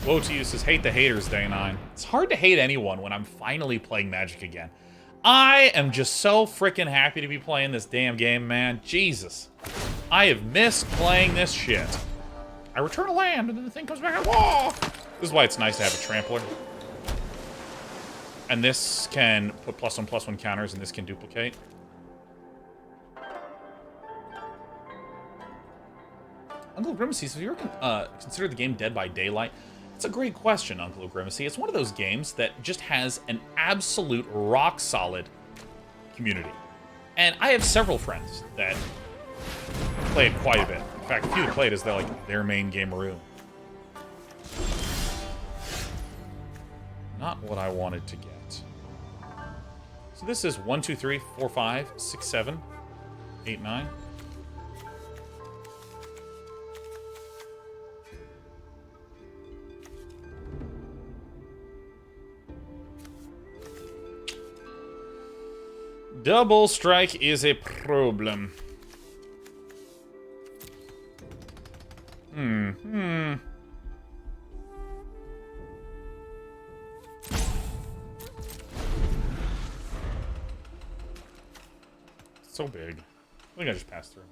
Woe to you says, hate the haters, Day 9. It's hard to hate anyone when I'm finally playing Magic again. I am just so freaking happy to be playing this damn game, man. Jesus. I have missed playing this shit. I return a land, and then the thing comes back and whoa! This is why it's nice to have a trampler. And this can put +1/+1 counters, and this can duplicate. Uncle Grimacy, so have you ever considered the game Dead by Daylight? It's a great question, Uncle Grimacy. It's one of those games that just has an absolute rock-solid community. And I have several friends that play it quite a bit. In fact, a few that play it is their main gameroo. Not what I wanted to get. So this is 1, 2, 3, 4, 5, 6, 7, 8, 9. Double strike is a problem. So big. I think I just passed through.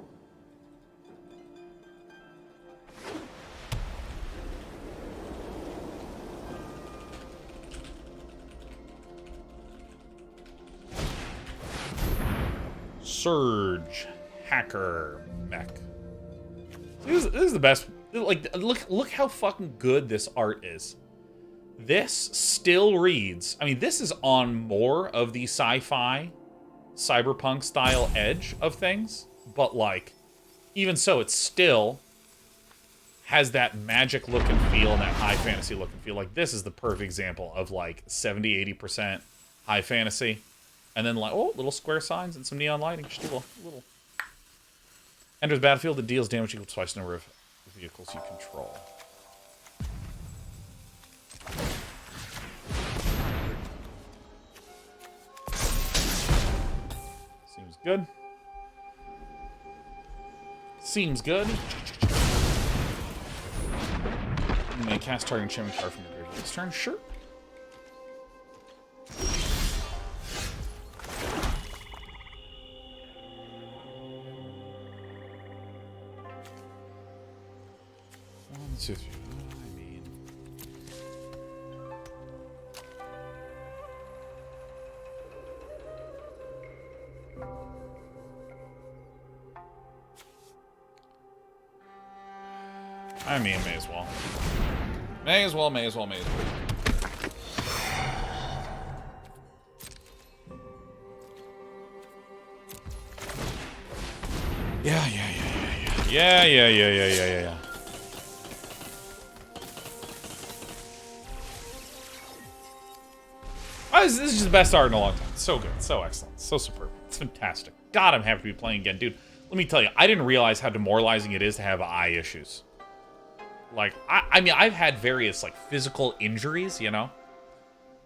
Surge Hacker Mech. This is the best. Like, look how fucking good this art is. This still reads. I mean, this is on more of the sci-fi, cyberpunk style edge of things, but like, even so, it still has that magic look and feel and that high fantasy look and feel. Like, this is the perfect example of, like, 70-80% high fantasy. And then, like, oh, little square signs and some neon lighting. Just a little. Enters the battlefield that deals damage equal to twice the number of vehicles you control. Seems good. Seems good. You may cast target enchantment card from your graveyard this turn. Sure. I mean, may as well. May as well. Yeah. Oh, this is just the best art in a long time. So good, so excellent, so superb. It's fantastic. God, I'm happy to be playing again. Dude, let me tell you, I didn't realize how demoralizing it is to have eye issues. Like, I mean, I've had various, like, physical injuries, you know?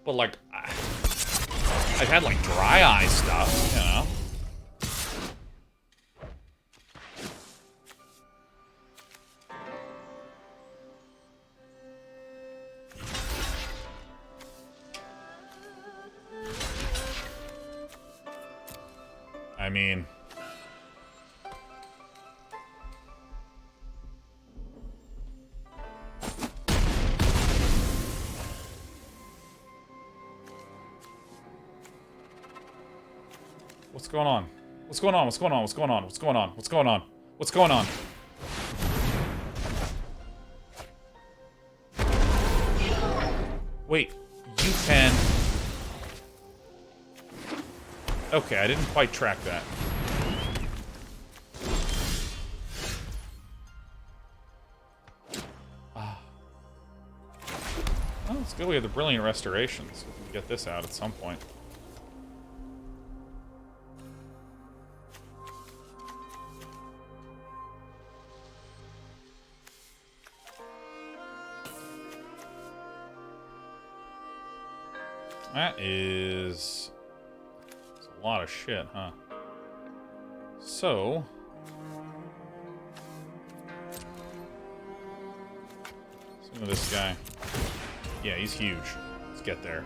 But, like, I've had, like, dry eye stuff, you know? I mean... What's going on? What's going on? What's going on? What's going on? What's going on? What's going on? What's going on? Wait, you can... Okay, I didn't quite track that. Oh, it's good we have the Brilliant Restorations. We can get this out at some point. That is... That's a lot of shit, huh? So... Some of this guy. Yeah, he's huge. Let's get there.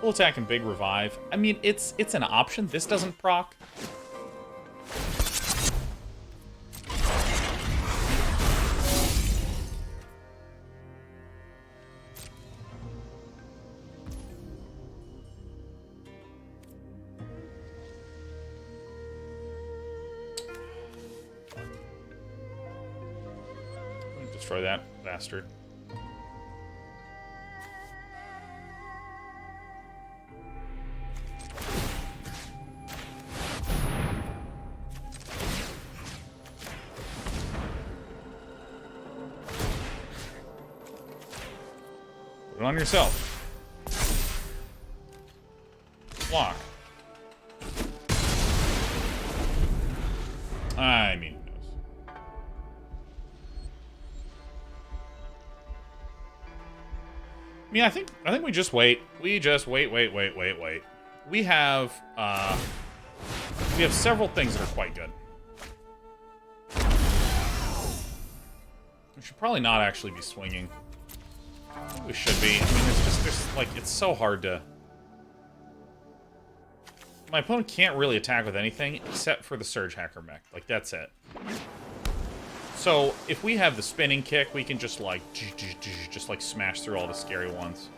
Full attack and big revive. I mean, it's an option. This doesn't proc. Destroy that bastard. Put it on yourself. Block. I mean... I mean, I think we just wait. We just wait. We have several things that are quite good. We should probably not actually be swinging. We should be. I mean, there's like, it's so hard to... My opponent can't really attack with anything except for the Surge Hacker mech. Like, that's it. So, if we have the spinning kick, we can just like smash through all the scary ones.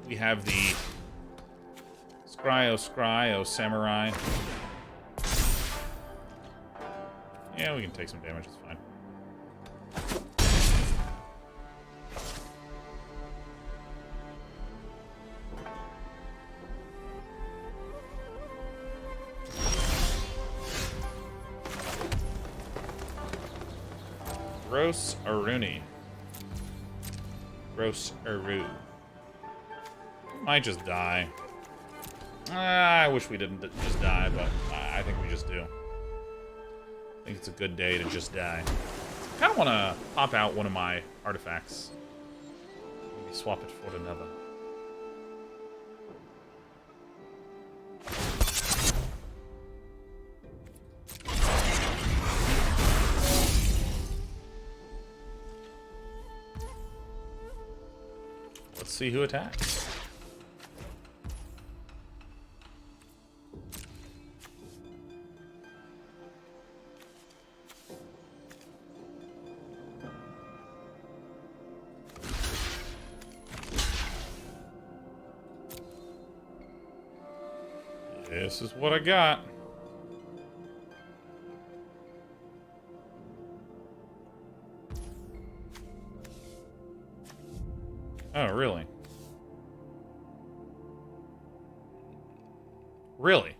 We have the Scryo Samurai. Yeah, we can take some damage, it's fine. Gross Aruni. Gross Aru. Might just die. I wish we didn't just die, but I think we just do. I think it's a good day to just die. I kind of want to pop out one of my artifacts. Maybe swap it for another. Let's see who attacks. This is what I got. Oh, really? Really?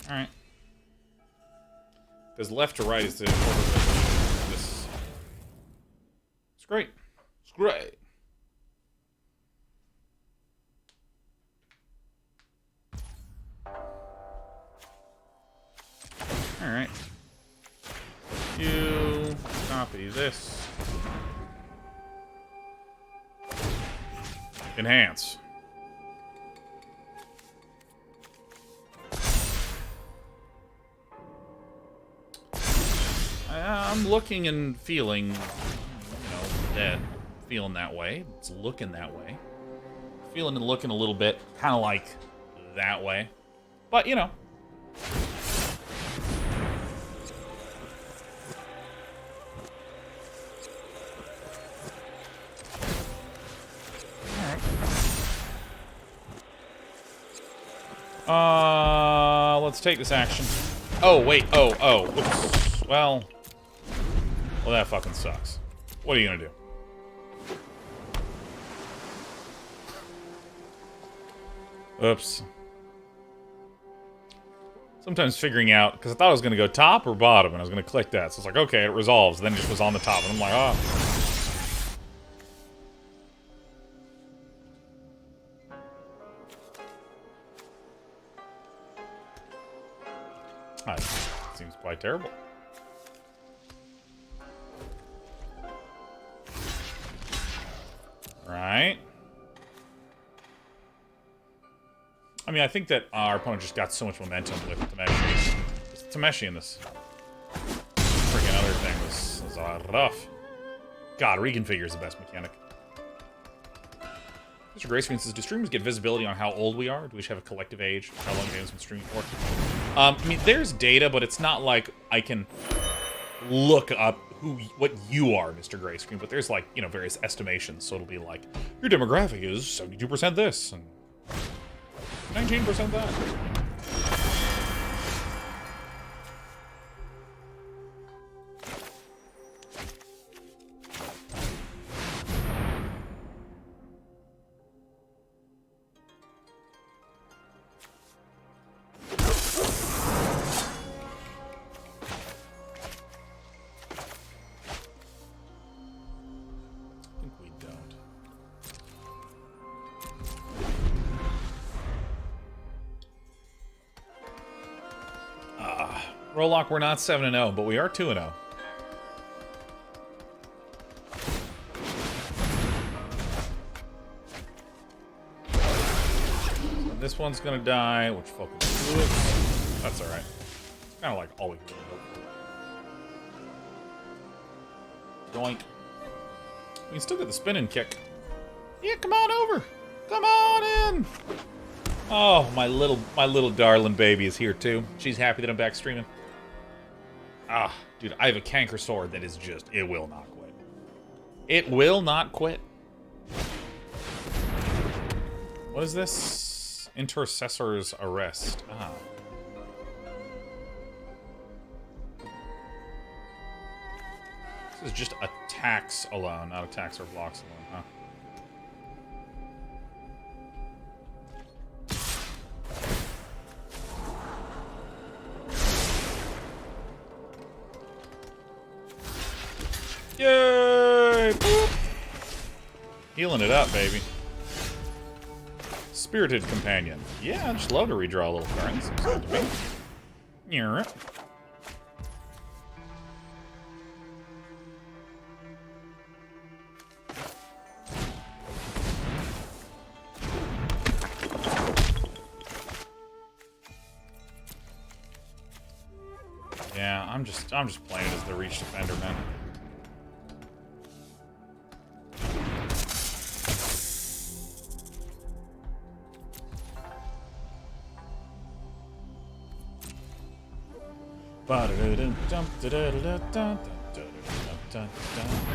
Alright. Because left to right is the order of this. It's great. It's great. Alright. You copy this. Enhance. I'm looking and feeling, you know, dead. Feeling that way. It's looking that way. Feeling and looking a little bit kind of like that way. But, you know. Let's take this action. Oh, wait. Oh. Oops. Well, that fucking sucks. What are you gonna do? Oops. Sometimes figuring out, because I thought I was gonna go top or bottom, and I was gonna click that. So it's like, okay, it resolves. Then it just was on the top, and I'm like, oh. Seems quite terrible. Right. I mean, I think that our opponent just got so much momentum with Tameshi. Tameshi in this freaking other thing was rough. God, reconfigure is the best mechanic. Mr. Grayscreen says, do streamers get visibility on how old we are? Do we each have a collective age? How long games been streaming for? I mean, there's data, but it's not like I can look up what you are, Mr. Grayscreen. But there's, like, you know, various estimations. So it'll be like, your demographic is 72% this and 19% that. Rollock, we're not 7-0, but we are 2-0. So this one's gonna die, which focus. That's alright. It's kind of like all we can hope for. Doink. We can still get the spinning kick. Yeah, come on over. Come on in. Oh, my little darling baby is here too. She's happy that I'm back streaming. Ah, dude, I have a canker sword that is just, it will not quit. It will not quit. What is this? Intercessor's Arrest. Ah. This is just attacks alone, not attacks or blocks alone, huh? Healing it up, baby. Spirited Companion. Yeah, I'd just love to redraw a little card. That seems good to me. Yeah. Yeah, I'm just playing it as the Reach Defender, man.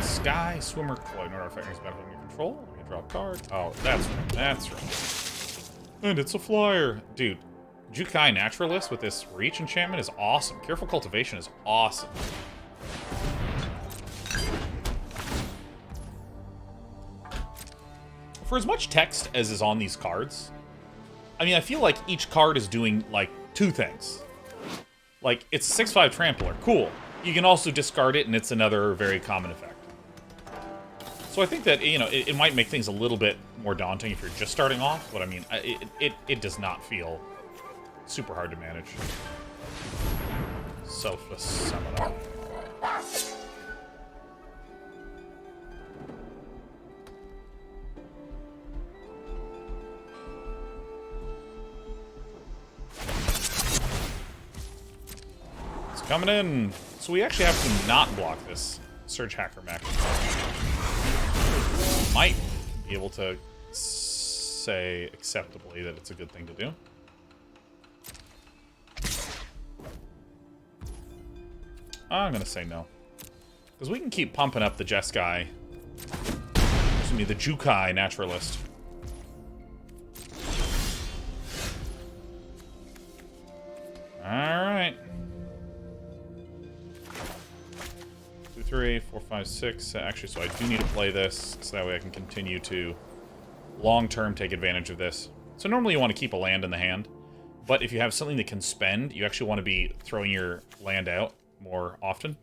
Sky Swimmer Coin. When our effects battle under control, we draw a card. Oh, that's right. That's right. And it's a flyer, dude. Jukai Naturalist with this Reach enchantment is awesome. Careful Cultivation is awesome. For as much text as is on these cards, I mean, I feel like each card is doing, like, two things. Like, it's a 6/5 Trampler. Cool. You can also discard it, and it's another very common effect. So I think that, you know, it might make things a little bit more daunting if you're just starting off, but I mean, it does not feel super hard to manage. Sofa Summoner. It's coming in. So we actually have to not block this Surge Hacker mech. Might be able to say acceptably that it's a good thing to do. I'm gonna say no. Because we can keep pumping up the Jeskai. Excuse me, the Jukai Naturalist. Alright. 2, 3, 4, 5, 6. Actually, so I do need to play this, so that way I can continue to long-term take advantage of this. So normally you want to keep a land in the hand, but if you have something that can spend, you actually want to be throwing your land out more often.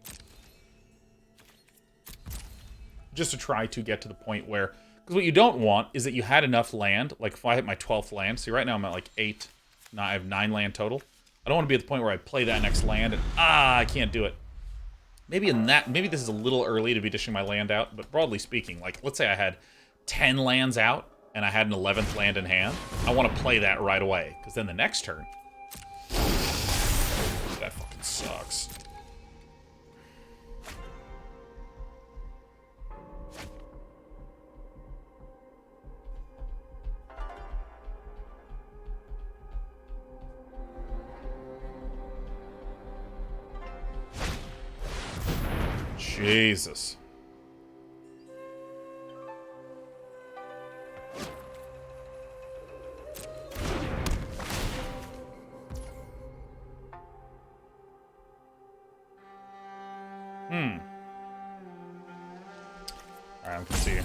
Just to try to get to the point where... Because what you don't want is that you had enough land, like if I hit my 12th land, see right now I'm at like 8, now I have 9 land total. I don't want to be at the point where I play that next land and, I can't do it. Maybe this is a little early to be dishing my land out, but broadly speaking, like, let's say I had 10 lands out, and I had an 11th land in hand. I want to play that right away, because then the next turn... That fucking sucks. Jesus. Alright, I'm conceding.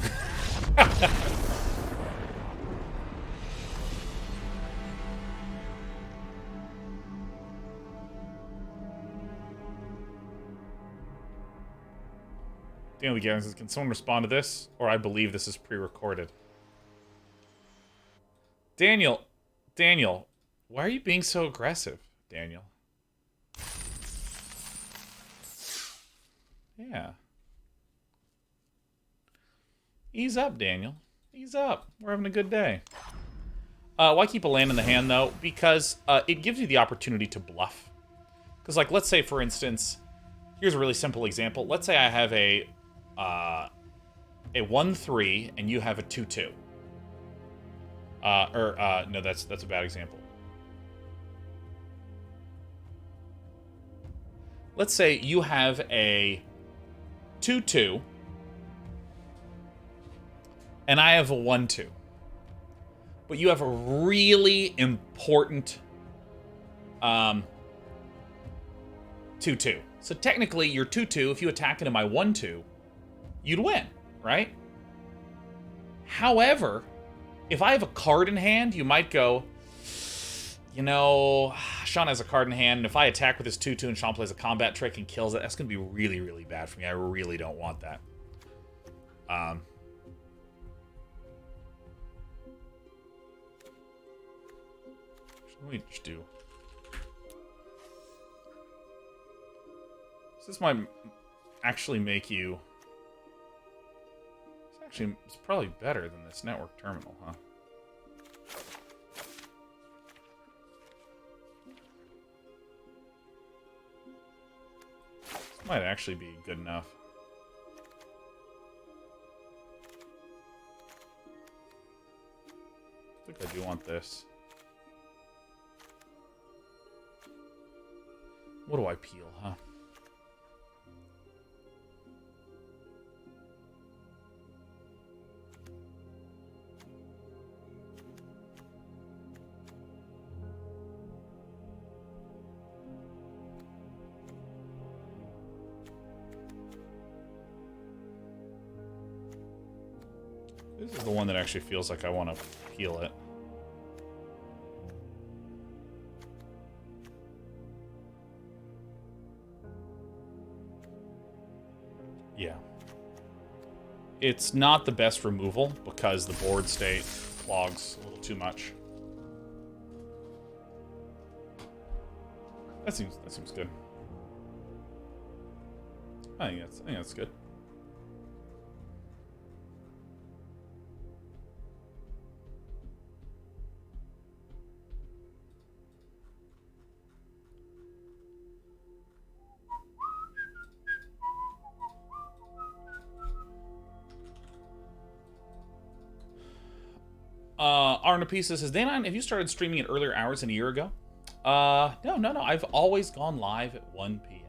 Daniel Gavin says, can someone respond to this? Or I believe this is pre-recorded. Daniel, why are you being so aggressive, Daniel? Yeah. Ease up, Daniel. Ease up. We're having a good day. Why keep a land in the hand, though? Because it gives you the opportunity to bluff. Because, like, let's say, for instance, here's a really simple example. Let's say I have a 1/3 and you have a 2/2. No, that's a bad example. Let's say you have a 2/2 and I have a 1/2. But you have a really important 2/2. So technically, your 2/2, if you attack into my 1/2, you'd win, right? However, if I have a card in hand, you might go, you know, Sean has a card in hand, and if I attack with his 2/2 and Sean plays a combat trick and kills it, that's going to be really, really bad for me. I really don't want that. What do we just do? This might actually make you... It's probably better than this network terminal, huh? This might actually be good enough. I think I do want this. What do I peel, huh? This is the one that actually feels like I want to peel it. Yeah. It's not the best removal because the board state clogs a little too much. That seems good. I think that's good. Arnapisa says, Dana, have you started streaming at earlier hours than a year ago? No. I've always gone live at 1 p.m.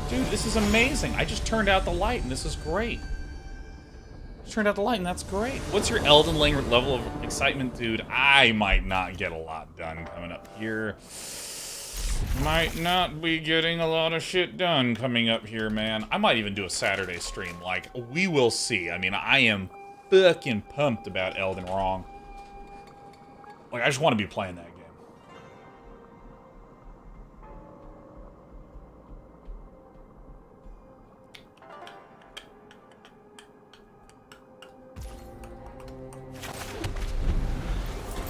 Dude, this is amazing. I just turned out the light, and this is great. Just turned out the light, and that's great. What's your Elden Ring level of excitement, dude? I might not get a lot done coming up here. Might not be getting a lot of shit done coming up here, man. I might even do a Saturday stream. Like, we will see. I mean, I am fucking pumped about Elden Ring. Like, I just want to be playing that game.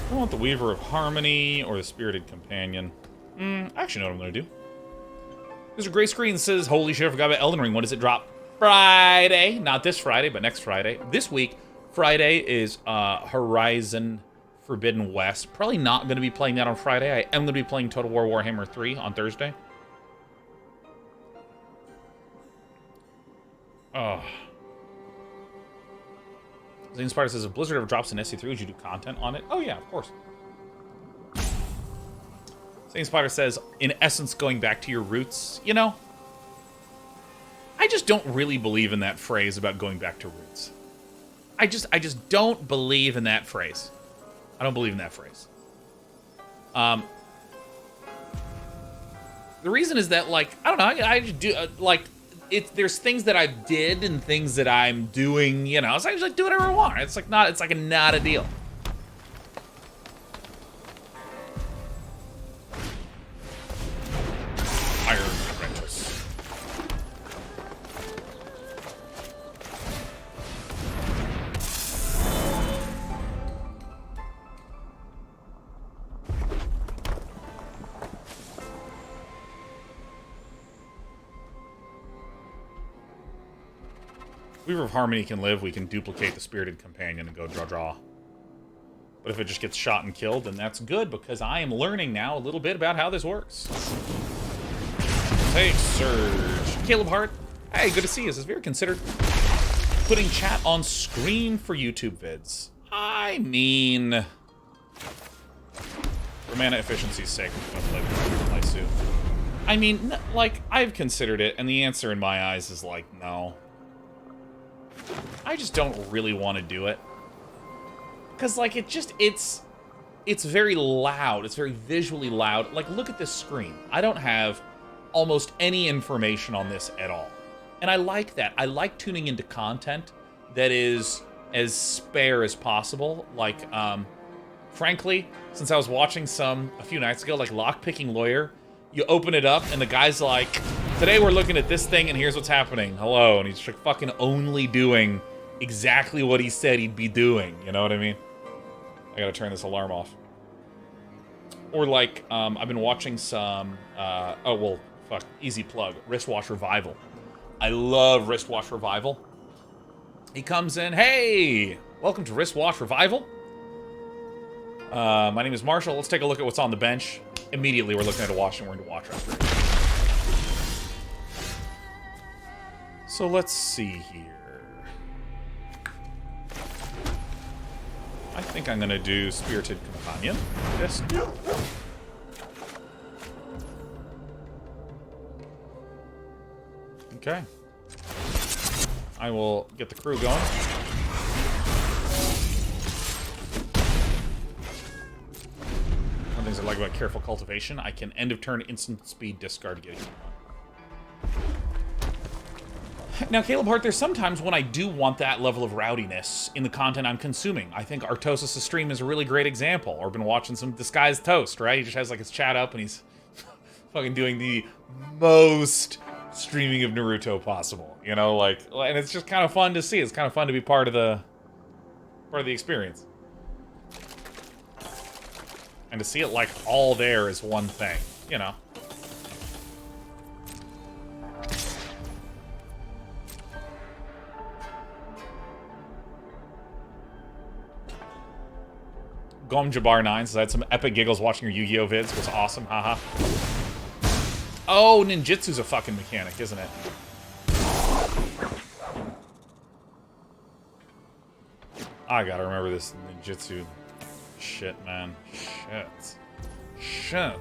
I don't want the Weaver of Harmony or the Spirited Companion. I actually know what I'm going to do. Mr. Gray Screen says, holy shit, I forgot about Elden Ring. When does it drop? Friday. Not this Friday, but next Friday. This week, Friday is Horizon Forbidden West. Probably not going to be playing that on Friday. I am going to be playing Total War Warhammer 3 on Thursday. Oh. Zane Spider says, if Blizzard ever drops an SC3, would you do content on it? Oh, yeah, of course. Zane Spider says, in essence, going back to your roots. You know, I just don't really believe in that phrase about going back to roots. I just don't believe in that phrase. I don't believe in that phrase. The reason is that, like, I don't know, I just do, like... there's things that I did and things that I'm doing, you know. So I just like do whatever I want. It's like not a deal. Iron Apprentice. Weaver of Harmony can live, we can duplicate the Spirited Companion and go draw. But if it just gets shot and killed, then that's good, because I am learning now a little bit about how this works. Hey, Surge. Caleb Hart. Hey, good to see you. This is very considered putting chat on screen for YouTube vids. I mean... for mana efficiency's sake, I'm gonna play Lysu. I mean, like, I've considered it, and the answer in my eyes is like, no. I just don't really want to do it. Because, like, it's very loud. It's very visually loud. Like, look at this screen. I don't have almost any information on this at all. And I like that. I like tuning into content that is as spare as possible. Like, frankly, since I was watching a few nights ago, like Lockpicking Lawyer, you open it up and the guy's like, today we're looking at this thing and here's what's happening. Hello. And he's like fucking only doing exactly what he said he'd be doing. You know what I mean? I gotta turn this alarm off. Or like, I've been watching some, oh, well, fuck, easy plug, Wristwatch Revival. I love Wristwatch Revival. He comes in, hey, welcome to Wristwatch Revival. My name is Marshall. Let's take a look at what's on the bench. Immediately, we're looking at a watch and we're into watch restoration. So let's see here. I think I'm going to do Spirited Companion. Yes. Okay. I will get the crew going. One of the things I like about Careful Cultivation, I can end of turn instant speed discard to get a game on. Now, Caleb Hart, there's sometimes when I do want that level of rowdiness in the content I'm consuming. I think Artosis' stream is a really great example. Or been watching some Disguised Toast, right? He just has like his chat up and he's fucking doing the most streaming of Naruto possible, you know, like, and it's just kind of fun to see. It's kind of fun to be part of the experience, and to see it like all there is one thing, you know. Gom Jabbar 9 says I had some epic giggles watching your Yu-Gi-Oh vids. It was awesome, haha. Oh, ninjutsu's a fucking mechanic, isn't it? I gotta remember this ninjutsu shit, man. Shit.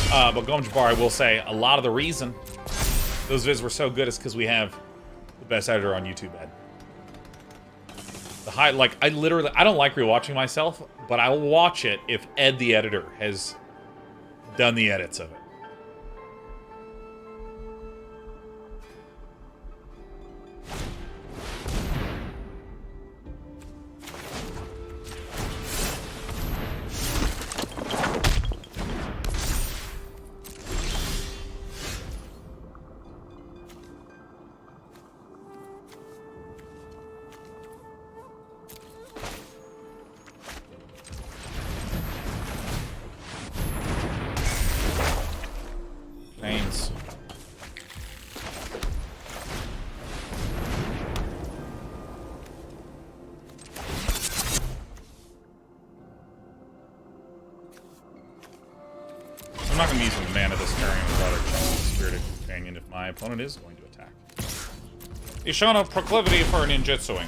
But Gom Jabbar, I will say, a lot of the reason those vids were so good is because we have the best editor on YouTube, Ed. I don't like rewatching myself, but I'll watch it if Ed, the editor, has done the edits of it. Opponent is going to attack. He's shown a proclivity for ninjutsuing.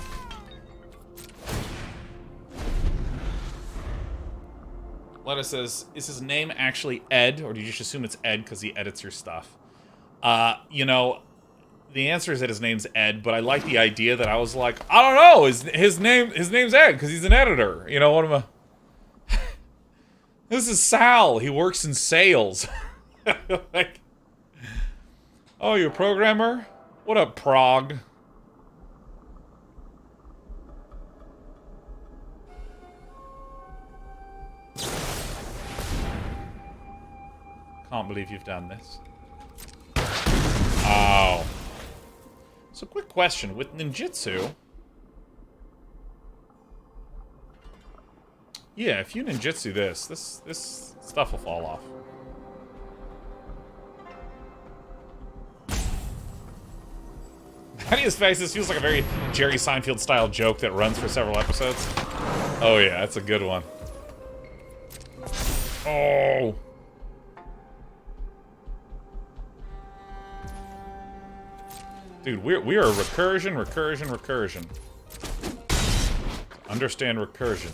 Lettuce says, is his name actually Ed, or do you just assume it's Ed because he edits your stuff? You know, the answer is that his name's Ed, but I like the idea that I was like, I don't know, his name's Ed because he's an editor. You know what am I? This is Sal. He works in sales. Like, oh, you're a programmer? What up, Prog? Can't believe you've done this. Oh. So, quick question. With ninjutsu... Yeah, if you ninjutsu this stuff will fall off. Patty's face, this feels like a very Jerry Seinfeld-style joke that runs for several episodes. Oh yeah, that's a good one. Oh! Dude, we are recursion. Understand recursion.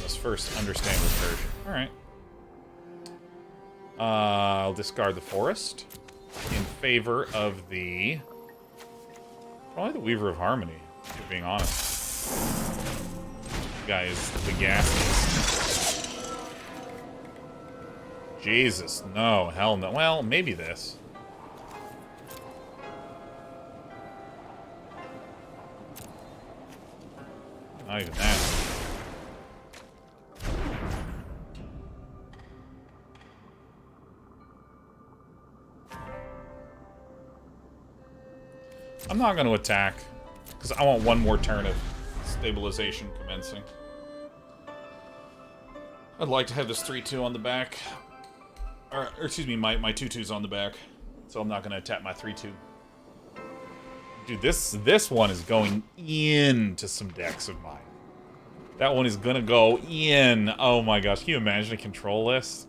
Let's first understand recursion. Alright. I'll discard the forest in favor of the... Probably the Weaver of Harmony, if you're being honest. This guy is the gassiest. Jesus, no, hell no. Well, maybe this. Not even that. I'm not going to attack, because I want one more turn of stabilization commencing. I'd like to have this 3-2 on the back. Or excuse me, my 2-2's on the back. So I'm not going to attack my 3-2. Dude, this one is going into some decks of mine. That one is going to go in. Oh my gosh, can you imagine a control list?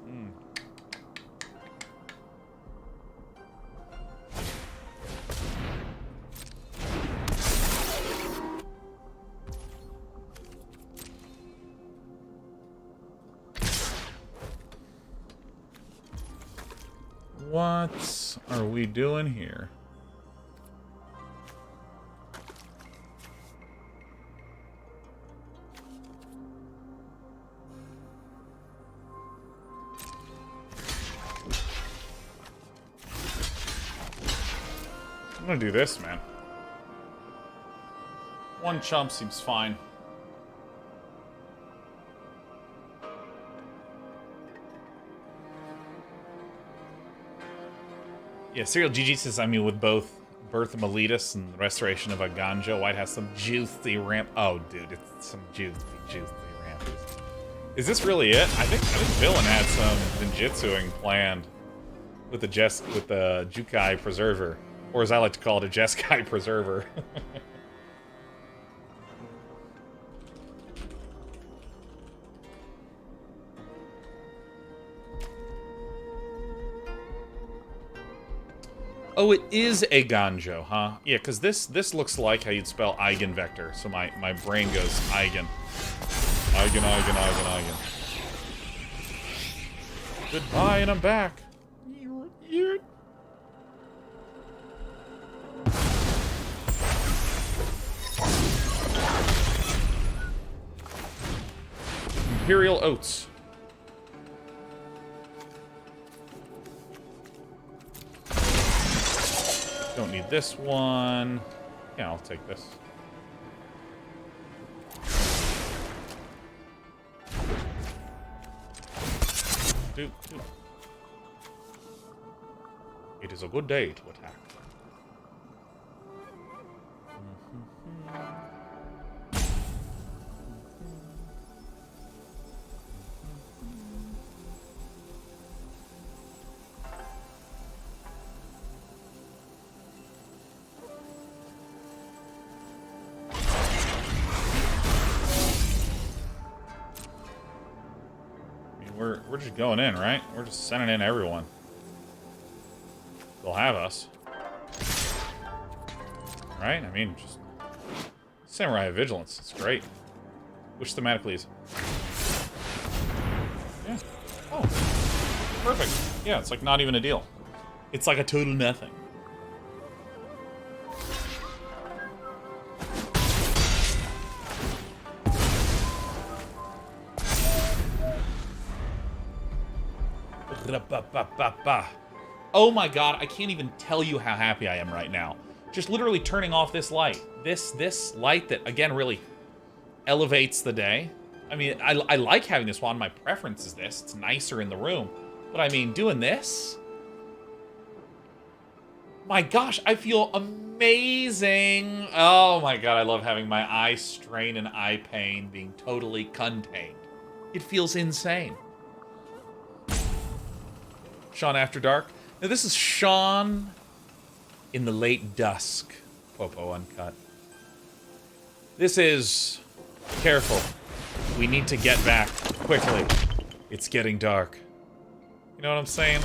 What are we doing here? I'm gonna do this, man. One chump seems fine. Yeah, Serial GG says, I mean, with both Birth of Meletus and the Restoration of a Ganja, White has some juicy ramp. Oh, dude, it's some juicy ramp. Is this really it? I think Villain had some ninjutsuing planned with the Jukai Preserver, or as I like to call it, a Jeskai Preserver. Oh, it is a Ganjo, huh? Yeah, because this looks like how you'd spell Eigenvector, so my brain goes Eigen. Eigen. Goodbye, and I'm back. Imperial Oats. Don't need this one. Yeah, I'll take this. Dude. It is a good day to attack. We're just going in, right? We're just sending in everyone. They'll have us. Right? I mean, just... Samurai of Vigilance. It's great. Which thematically is... Yeah. Oh. Perfect. Yeah, it's like not even a deal. It's like a total nothing. Oh my god, I can't even tell you how happy I am right now. Just literally turning off this light. This light that, again, really elevates the day. I mean, I like having this one. My preference is this. It's nicer in the room. But I mean, doing this... My gosh, I feel amazing. Oh my god, I love having my eye strain and eye pain being totally contained. It feels insane. Sean After Dark. Now this is Sean in the late dusk. Popo Uncut. This is... Careful. We need to get back quickly. It's getting dark. You know what I'm saying?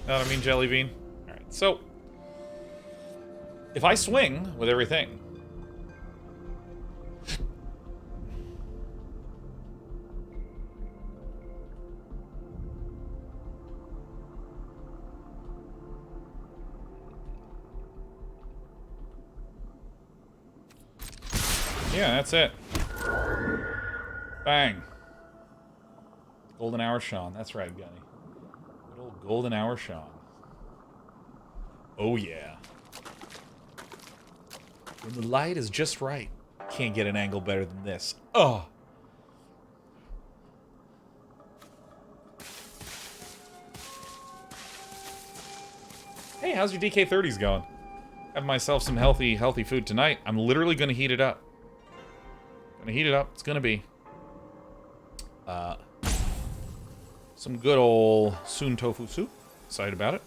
Know what I mean, Jelly Bean? Alright, so... If I swing with everything... Yeah, that's it. Bang. Golden Hour Sean. That's right, Gunny. Old golden hour Sean. Oh yeah. When the light is just right, can't get an angle better than this. Oh. Hey, how's your DK30s going? Have myself some healthy food tonight. I'm literally gonna heat it up. Gonna heat it up. It's gonna be some good old soon tofu soup. Excited about it.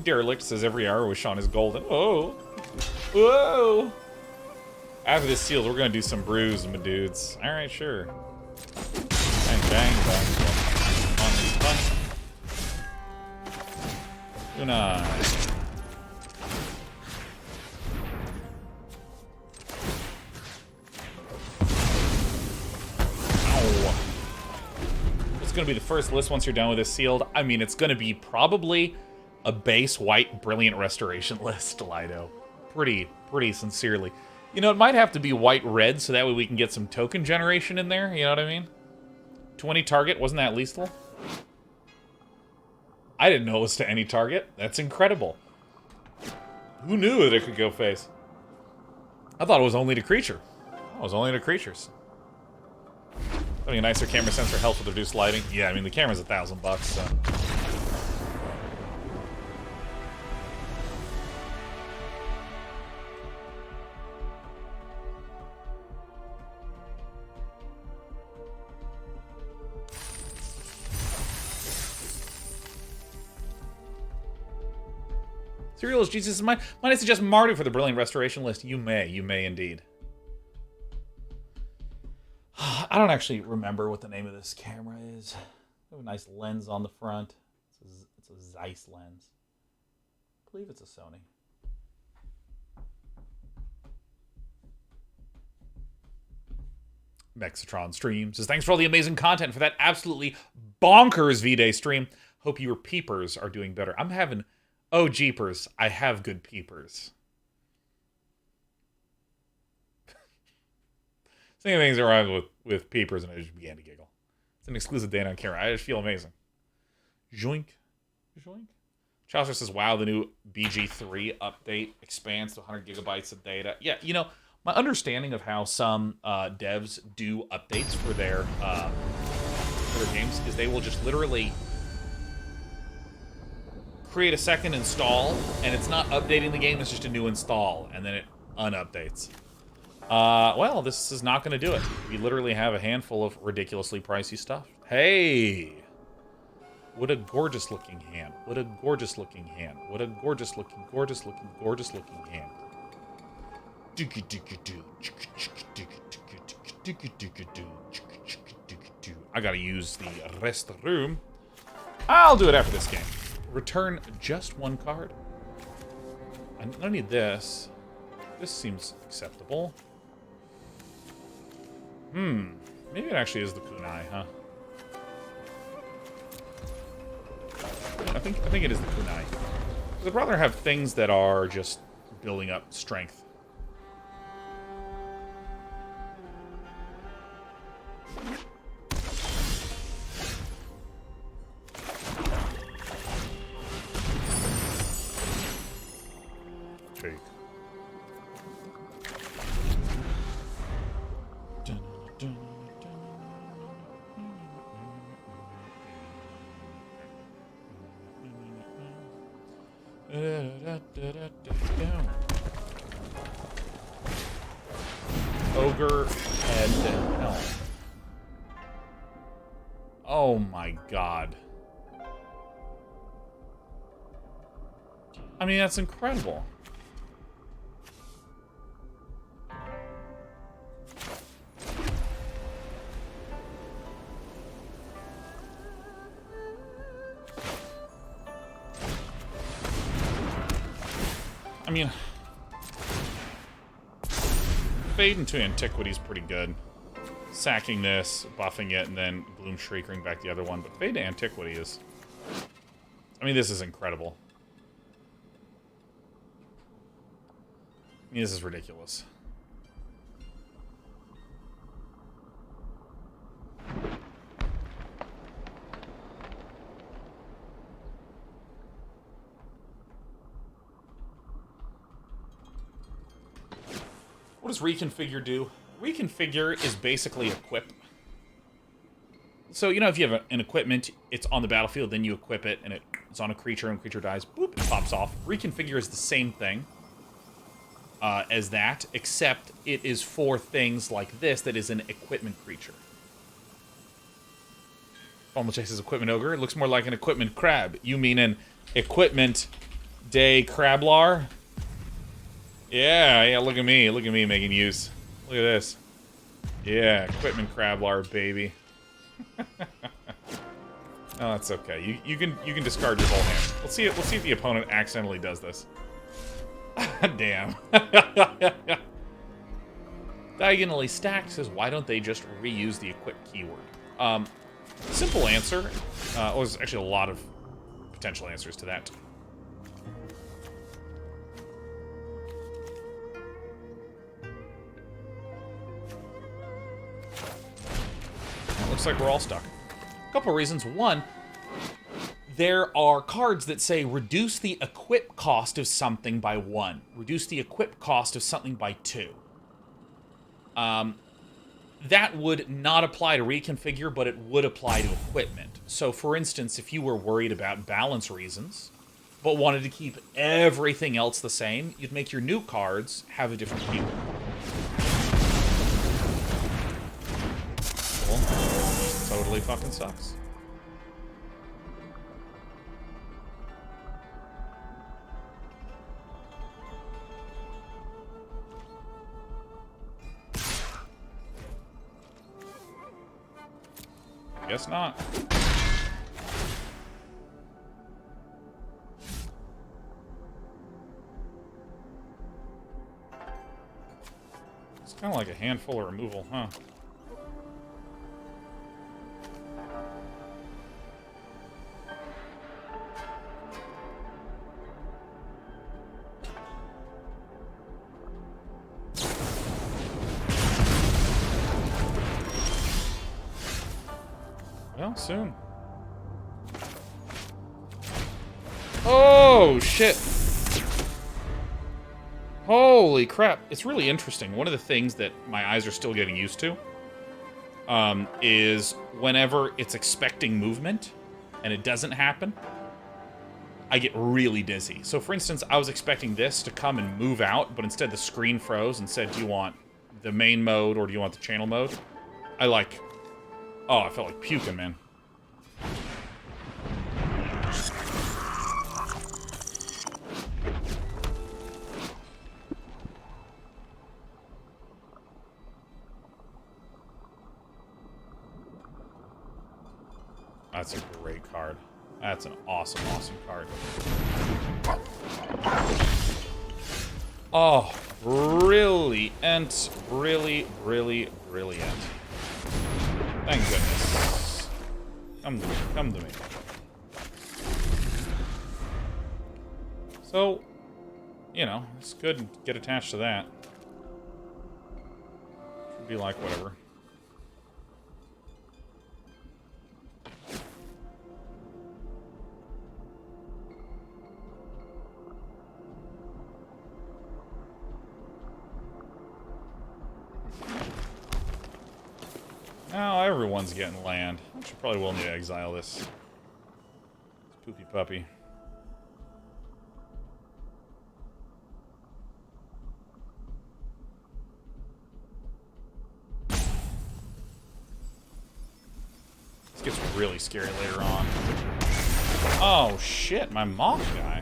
Derelict says every hour with Sean is golden. Oh. Whoa. After this sealed, we're gonna do some brews, my dudes. Alright, sure. Bang, bang, bang. Fun. Una. Ow. It's gonna be the first list once you're done with this sealed. I mean, it's gonna be probably a base white brilliant restoration list, Lido. Pretty sincerely. You know, it might have to be white-red, so that way we can get some token generation in there, you know what I mean? 20 target, wasn't that lethal? I didn't know it was to any target. That's incredible. Who knew that it could go face? I thought it was only to creature. Oh, it was only to creatures. Having a nicer camera sensor helps with reduced lighting. Yeah, I mean, the camera's $1,000, so... Serial is Jesus. Might I suggest Marty for the brilliant restoration list? You may indeed. I don't actually remember what the name of this camera is. They have a nice lens on the front. It's a Zeiss lens. I believe it's a Sony. Mexitron stream says, thanks for all the amazing content for that absolutely bonkers V-Day stream. Hope your peepers are doing better. I'm having... Oh, jeepers. I have good peepers. Same things are wrong with peepers, and I just began to giggle. It's an exclusive data on camera. I just feel amazing. Joink. Joink. Chaucer says, wow, the new BG3 update expands to 100 gigabytes of data. Yeah, you know, my understanding of how some devs do updates for their games is they will just literally create a second install, and it's not updating the game, it's just a new install, and then it unupdates. Well, this is not going to do it. We literally have a handful of ridiculously pricey stuff. Hey! What a gorgeous looking hand. What a gorgeous looking hand. What a gorgeous looking hand. I gotta use the restroom. I'll do it after this game. Return just one card. I don't need this. This seems acceptable. Maybe it actually is the kunai, huh? I think it is the kunai. I'd rather have things that are just building up strength. Ogre head helm. Oh my god. I mean, that's incredible. I mean, Fade into Antiquity is pretty good. Sacking this, buffing it, and then Gloom Shrieking back the other one. But Fade to Antiquity is... I mean, this is incredible. I mean, this is ridiculous. What does reconfigure do? Reconfigure is basically equip. So, you know, if you have an equipment, it's on the battlefield, then you equip it, and it's on a creature, and the creature dies, boop, it pops off. Reconfigure is the same thing as that, except it is for things like this that is an equipment creature. Almost chases equipment ogre. It looks more like an equipment crab. You mean an equipment day crablar? Yeah, look at me. Look at me making use. Look at this. Yeah, equipment crablar, baby. Oh, that's okay. You can discard your whole hand. Let's see if the opponent accidentally does this. Damn. Diagonally stacked says, why don't they just reuse the equip keyword? Simple answer. Well, there's actually a lot of potential answers to that. It looks like we're all stuck. A couple of reasons. One, there are cards that say reduce the equip cost of something by 1. Reduce the equip cost of something by 2. That would not apply to reconfigure, but it would apply to equipment. So, for instance, if you were worried about balance reasons, but wanted to keep everything else the same, you'd make your new cards have a different keyword. Cool. Totally fucking sucks. Guess not. It's kind of like a handful of removal, huh? Well, soon. Oh, shit. Holy crap. It's really interesting. One of the things that my eyes are still getting used to is whenever it's expecting movement and it doesn't happen, I get really dizzy. So, for instance, I was expecting this to come and move out, but instead the screen froze and said, do you want the main mode or do you want the channel mode? Oh, I felt like puking, man. That's a great card. That's an awesome, awesome card. Oh, brilliant. Really, really brilliant. Thank goodness. Come to me. Come to me. So, you know, it's good to get attached to that. Should be like whatever. Now everyone's getting land. I should probably will need to exile this poopy puppy. This gets really scary later on. Oh shit, my moth guy.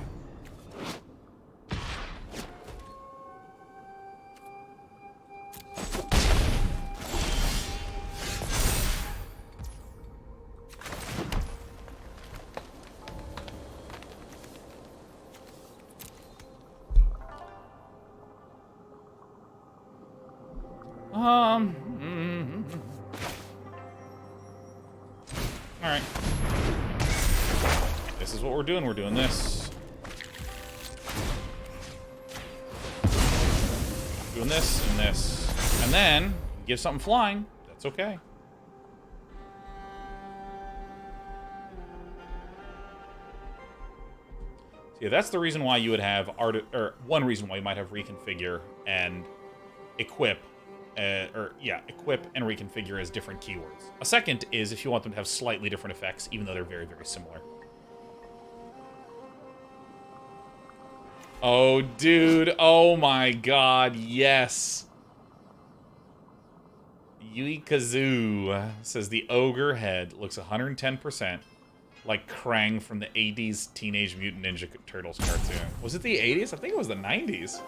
Alright. This is what we're doing. We're doing this. Doing this and this. And then, give something flying. That's okay. So yeah, that's the reason why you would have one reason why you might have reconfigure and equip, equip and reconfigure as different keywords. A second is if you want them to have slightly different effects, even though they're very, very similar. Oh, dude. Oh, my God. Yes. Yui Kazoo says the ogre head looks 110% like Krang from the 80s Teenage Mutant Ninja Turtles cartoon. Was it the 80s? I think it was the 90s.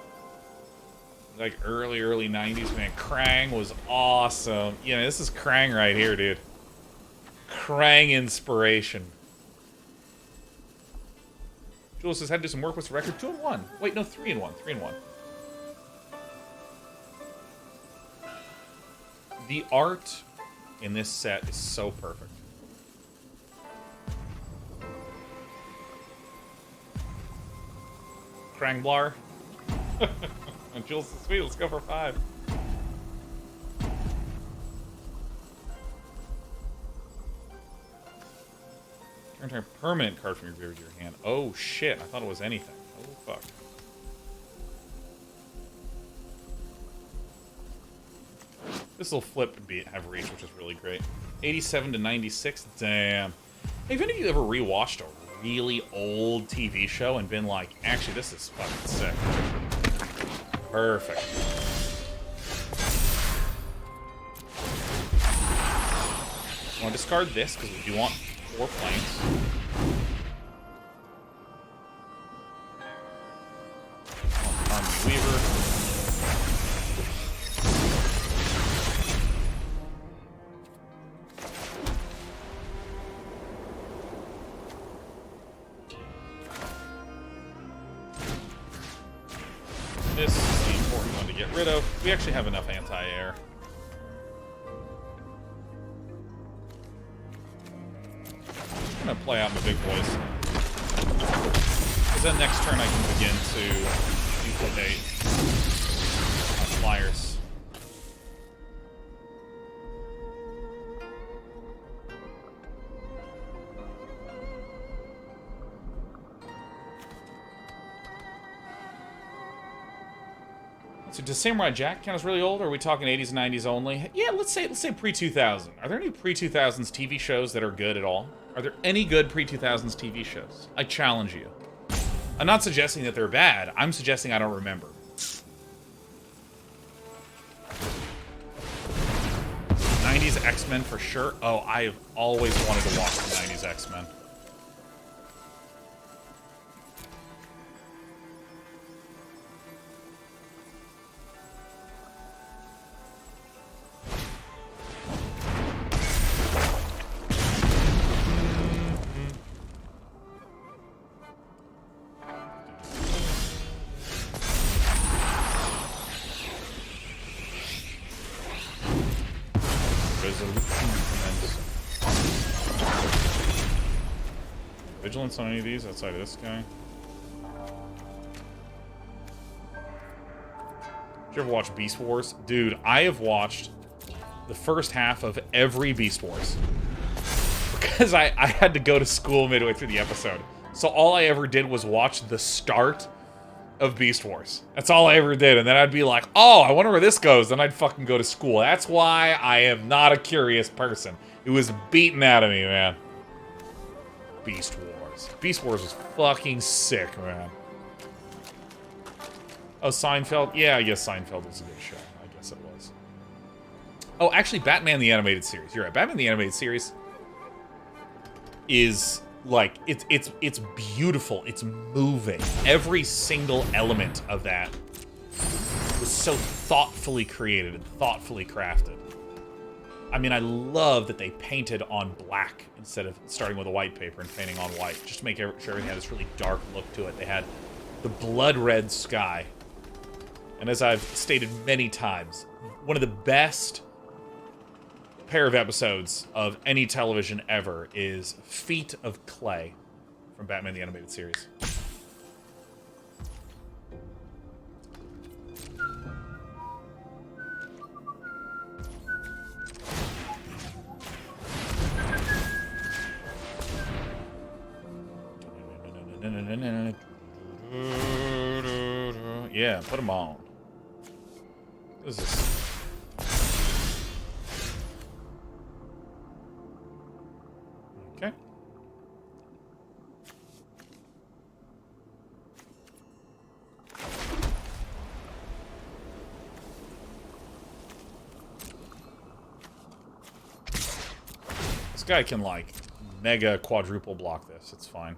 Like early 90s, man. Krang was awesome. Yeah, this is Krang right here, dude. Krang inspiration. Jules says, had to do some work. What's the record? 2-1. Wait, no, 3-1. 3-1. The art in this set is so perfect. Krang-blar. And Jules is sweet. Let's go for 5. Turn a permanent card from your graveyard to your hand. Oh, shit. I thought it was anything. Oh, fuck. This will flip and have reach, which is really great. 87 to 96. Damn. Hey, have any of you ever rewatched a really old TV show and been like, actually, this is fucking sick? Perfect. I want to discard this because we do want 4 planes. Harmony Weaver. This is the important one to get rid of. We actually have enough anti-air. I'm gonna play out my big boys. Because then next turn I can begin to duplicate my flyers. So does Samurai Jack count as really old, or are we talking 80s and 90s only? Yeah, let's say pre-2000. Are there any pre-2000s TV shows that are good at all? Are there any good pre-2000s TV shows? I challenge you. I'm not suggesting that they're bad. I'm suggesting I don't remember. '90s X-Men for sure. Oh, I have always wanted to watch the '90s X-Men. Vigilance on any of these outside of this guy? Did you ever watch Beast Wars? Dude, I have watched the first half of every Beast Wars. Because I had to go to school midway through the episode. So all I ever did was watch the start of Beast Wars. That's all I ever did. And then I'd be like, oh, I wonder where this goes. Then I'd fucking go to school. That's why I am not a curious person. It was beaten out of me, man. Beast Wars. Beast Wars was fucking sick, man. Oh, Seinfeld? Yeah, I guess Seinfeld was a good show. I guess it was. Oh, actually, Batman the Animated Series. You're right. Batman the Animated Series is, like, it's beautiful. It's moving. Every single element of that was so thoughtfully created and thoughtfully crafted. I mean, I love that they painted on black instead of starting with a white paper and painting on white, just to make sure everything had this really dark look to it. They had the blood red sky. And as I've stated many times, one of the best pair of episodes of any television ever is Feet of Clay from Batman the Animated Series. Yeah, put them on. What is this? Okay. This guy can, like, mega quadruple block this. It's fine.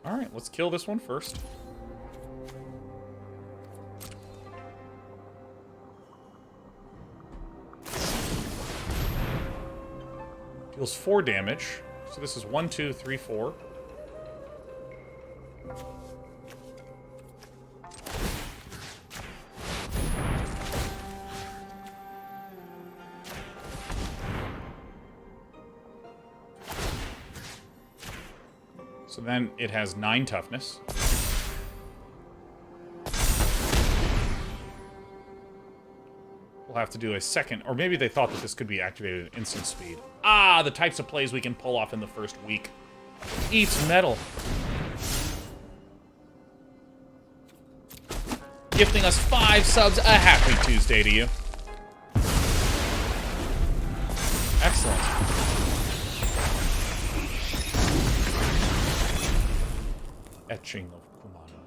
Alright, let's kill this one first. Deals 4 damage. So this is 1, 2, 3, 4. So then it has 9 toughness. We'll have to do a second, or maybe they thought that this could be activated at instant speed. Ah, the types of plays we can pull off in the first week. Eats metal. Gifting us 5 subs. A happy Tuesday to you. Excellent. Etching of Kumano.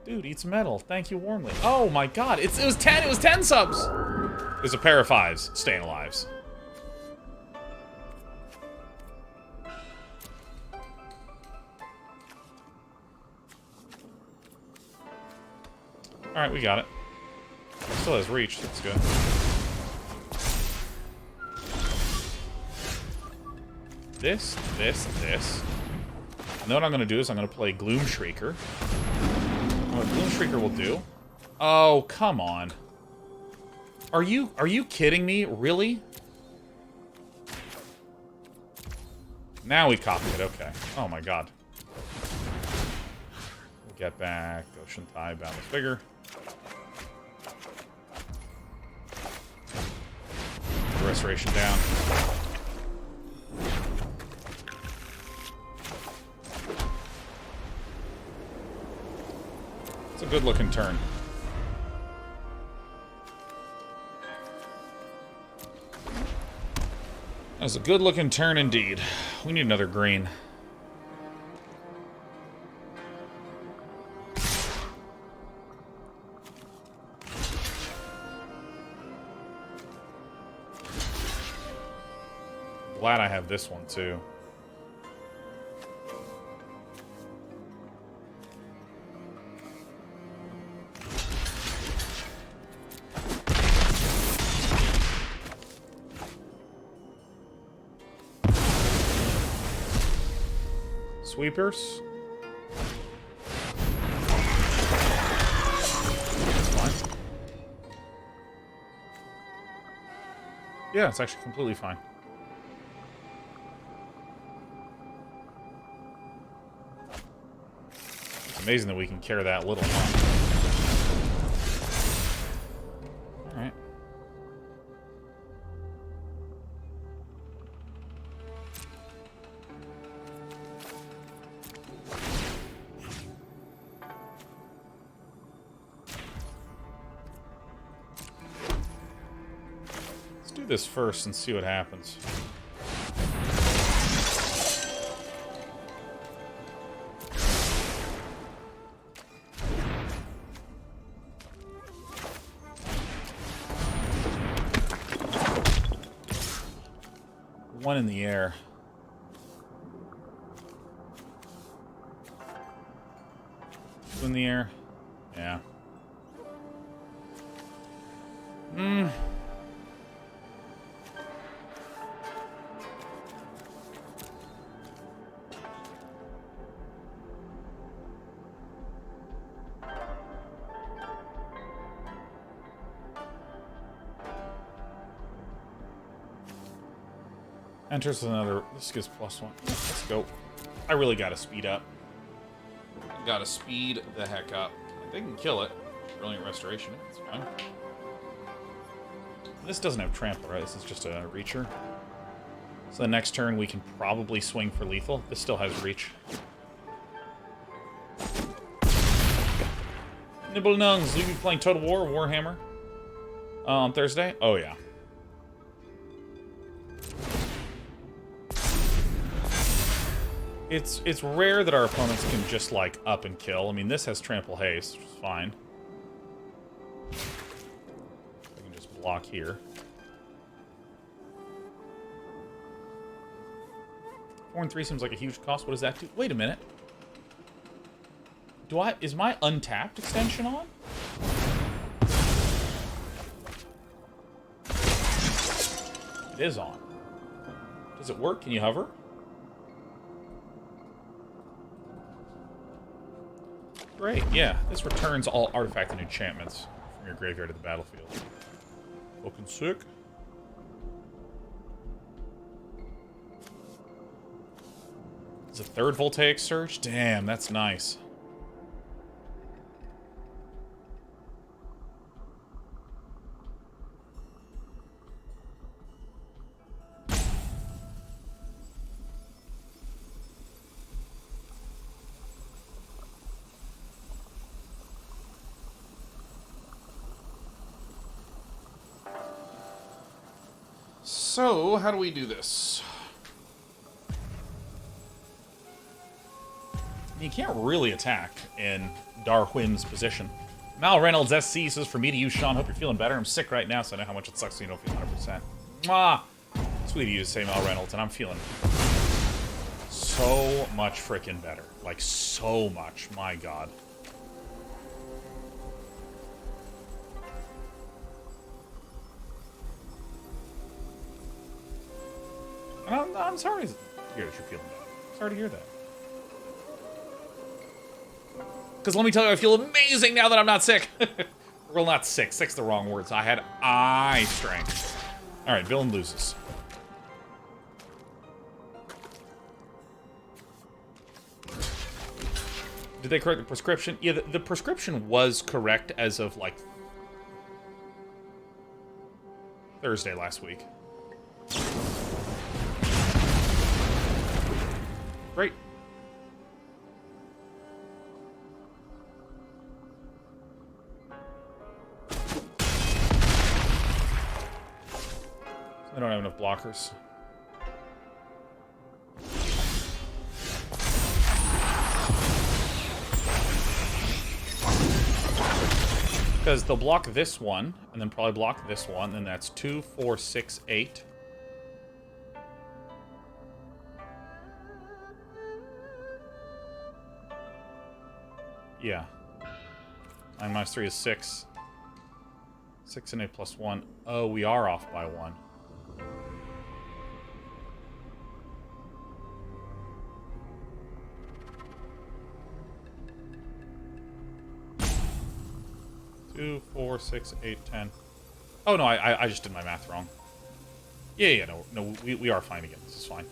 Dude, eats metal. Thank you warmly. Oh my god, it was 10. It was 10 subs. There's a pair of 5s staying alive. All right, we got it. Still has reach. That's good. This. And then what I'm going to do is I'm going to play Gloom Shrieker. What Gloom Shrieker will do... Oh, come on. Are you kidding me? Really? Now we copy it. Okay. Oh my god. We'll get back. Ocean Tide, Boundless Vigor. Restoration down. It's a good looking turn. That was a good looking turn indeed. We need another green. Glad I have this one too. Sweepers. That's fine. Yeah, it's actually completely fine. It's amazing that we can care that little. Alright. Let's do this first and see what happens. One in the air. Two in the air. Yeah. Enters another... This gives +1. Let's go. I really gotta speed up. Gotta speed the heck up. They can kill it. Brilliant Restoration. It's fine. This doesn't have trample, right? This is just a reacher. So the next turn we can probably swing for lethal. This still has reach. Nibble Nungs, will you be playing Total War or Warhammer on Thursday? Oh, yeah. It's rare that our opponents can just, like, up and kill. I mean, this has Trample Haste, which is fine. I can just block here. 4 and 3 seems like a huge cost. What does that do? Wait a minute. Is my untapped extension on? It is on. Does it work? Can you hover? Great, yeah. This returns all artifact and enchantments from your graveyard to the battlefield. Looking sick. It's a third Voltaic Surge? Damn, that's nice. So, how do we do this? You can't really attack in Darwin's position. Mal Reynolds SC says, for me to use Sean, hope you're feeling better. I'm sick right now, so I know how much it sucks when you don't feel 100%. Mwah! Sweet of you to say, Mal Reynolds, and I'm feeling so much freaking better. Like, so much. My God. I'm sorry to hear that you're feeling better. Sorry to hear that. Because let me tell you, I feel amazing now that I'm not sick. Well, not sick. Sick's the wrong words. I had eye strength. All right, villain loses. Did they correct the prescription? Yeah, the prescription was correct as of, like, Thursday last week. Great. I don't have enough blockers. Because they'll block this one, and then probably block this one, and that's 2, 4, 6, 8. Yeah. 9 minus 3 is 6. 6 and 8 plus 1. Oh, we are off by 1. Two, 4, 6, 8, 10. Oh no, I just did my math wrong. Yeah, no, we are fine again. This is fine.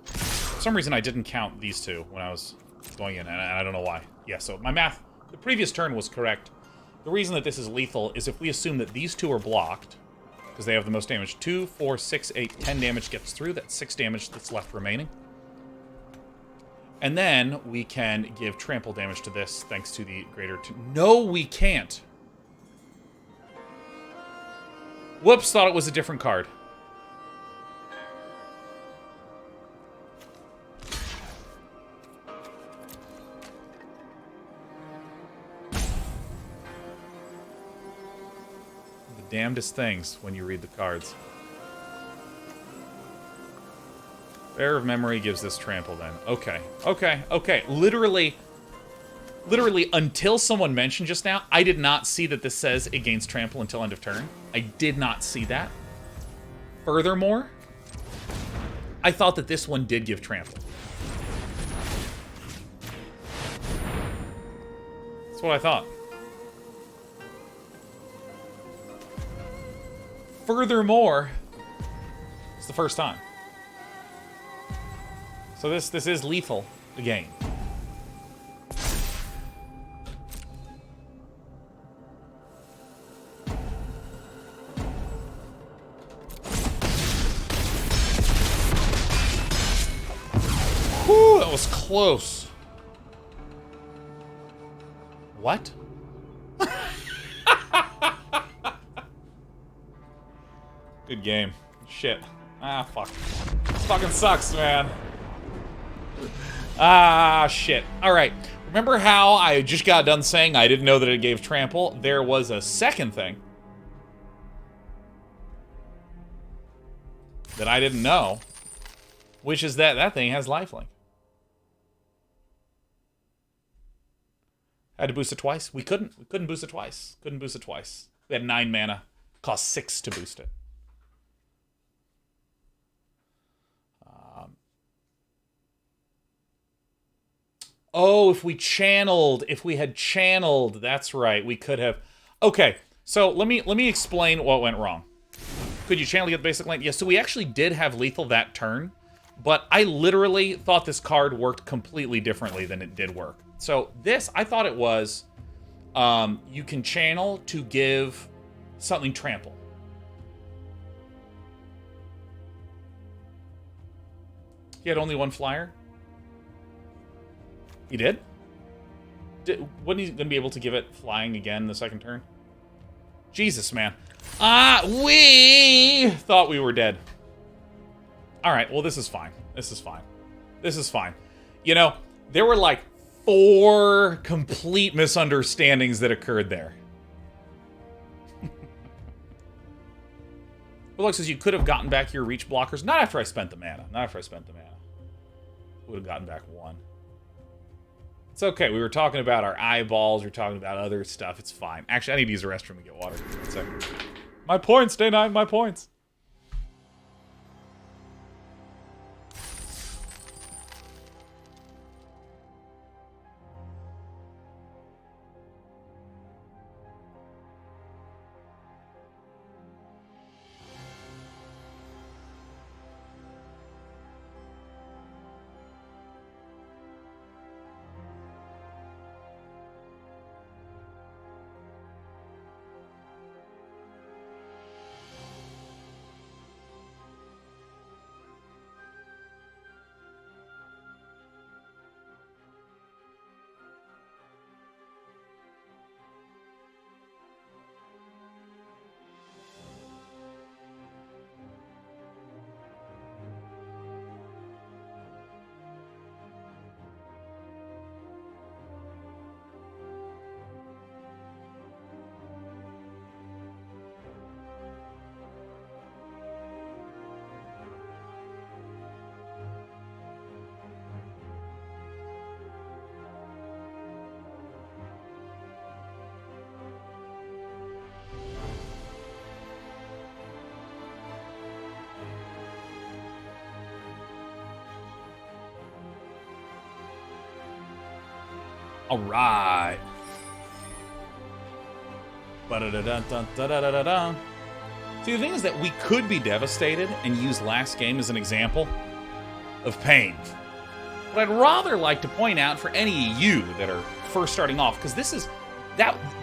For some reason I didn't count these two when I was going in, and I don't know why. Yeah, so my math, the previous turn was correct. The reason that this is lethal is if we assume that these two are blocked, because they have the most damage. 2, 4, 6, 8, 10 damage gets through. That's 6 damage that's left remaining. And then we can give trample damage to this thanks to the greater... No, we can't! Whoops, thought it was a different card. Damnedest things when you read the cards. Bear of Memory gives this trample then. Okay. Literally until someone mentioned just now, I did not see that this says it gains trample until end of turn. I did not see that. Furthermore, I thought that this one did give trample. That's what I thought. Furthermore, It's the first time. So this is lethal, the game. Whew, that was close. What? Good game. Shit. Ah, fuck. This fucking sucks, man. Ah, shit. Alright. Remember how I just got done saying I didn't know that it gave trample? There was a second thing that I didn't know, which is that that thing has lifelink. Had to boost it twice. We couldn't boost it twice. Couldn't boost it twice. We had 9 mana. Cost 6 to boost it. Oh, if we had channeled, that's right, we could have. Okay, so let me explain what went wrong. Could you channel to get the basic land? Yes, so we actually did have lethal that turn, but I literally thought this card worked completely differently than it did work. So this, I thought it was, you can channel to give something trample. He had only 1 flyer? He did? Wasn't he going to be able to give it flying again the second turn? Jesus, man. We thought we were dead. Alright, well, this is fine. This is fine. This is fine. You know, there were like 4 complete misunderstandings that occurred there. Well, look, says you could have gotten back your reach blockers. Not after I spent the mana. Not after I spent the mana. Would have gotten back 1. It's okay. We were talking about our eyeballs. We were talking about other stuff. It's fine. Actually, I need to use the restroom and get water. 1 second. My points, Day 9. My points. All right. Ba-da-da-dun-dun-da-da-da-da. See, the thing is that we could be devastated and use last game as an example of pain. But I'd rather like to point out for any of you that are first starting off, because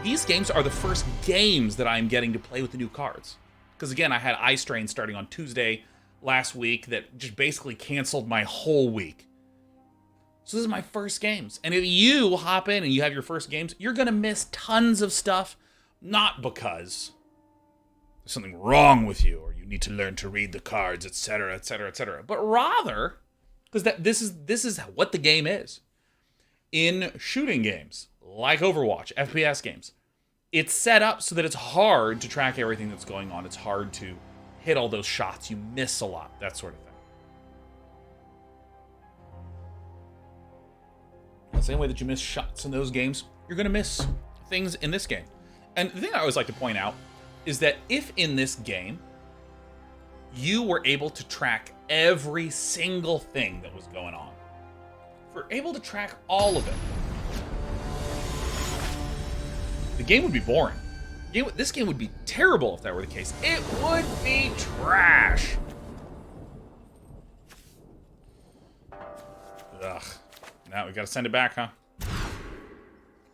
these games are the first games that I'm getting to play with the new cards. Because again, I had Eye Strain starting on Tuesday last week that just basically canceled my whole week. So this is my first games. And if you hop in and you have your first games, you're going to miss tons of stuff. Not because there's something wrong with you or you need to learn to read the cards, etc., etc., etc. But rather, because this is what the game is. In shooting games, like Overwatch, FPS games, it's set up so that it's hard to track everything that's going on. It's hard to hit all those shots. You miss a lot, that sort of thing. The same way that you miss shots in those games, you're going to miss things in this game. And the thing I always like to point out is that if in this game you were able to track every single thing that was going on, if we're able to track all of it, the game would be boring. This game would be terrible if that were the case. It would be trash. Now we gotta send it back, huh?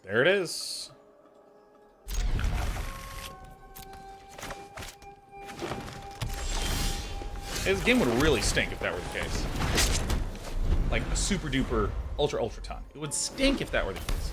There it is. This game would really stink if that were the case. Like a super duper ultra ton. It would stink if that were the case.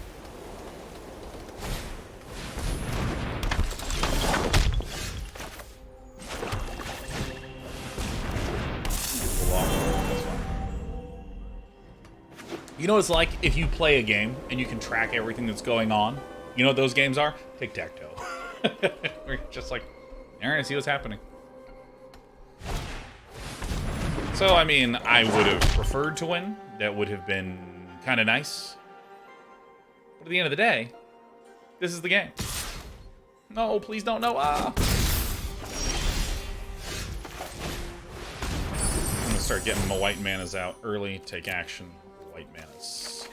You know what it's like if you play a game and you can track everything that's going on? You know what those games are? Tic-tac-toe. We're just like, alright, I see what's happening. So, I mean, I would have preferred to win. That would have been kind of nice. But at the end of the day, this is the game. No, please don't, no. Ah! I'm gonna start getting my white manas out early. Take action. White manas.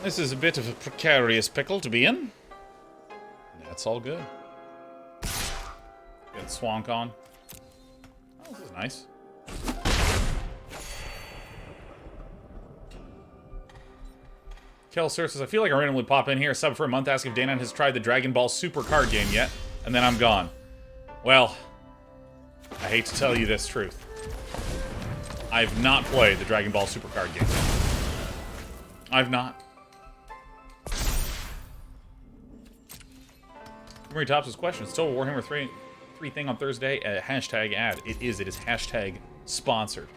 This is a bit of a precarious pickle to be in. That's all good. Get Swank on. Oh, this is nice. Kel Sir says, I feel like I randomly pop in here, sub for a month, ask if Danon has tried the Dragon Ball Super card game yet, and then I'm gone. Well, I hate to tell you this truth. I've not played the Dragon Ball Super card game yet. I've not. Marie Tops' question. Still a Warhammer 3 thing on Thursday? Hashtag ad. It is. It is hashtag sponsored.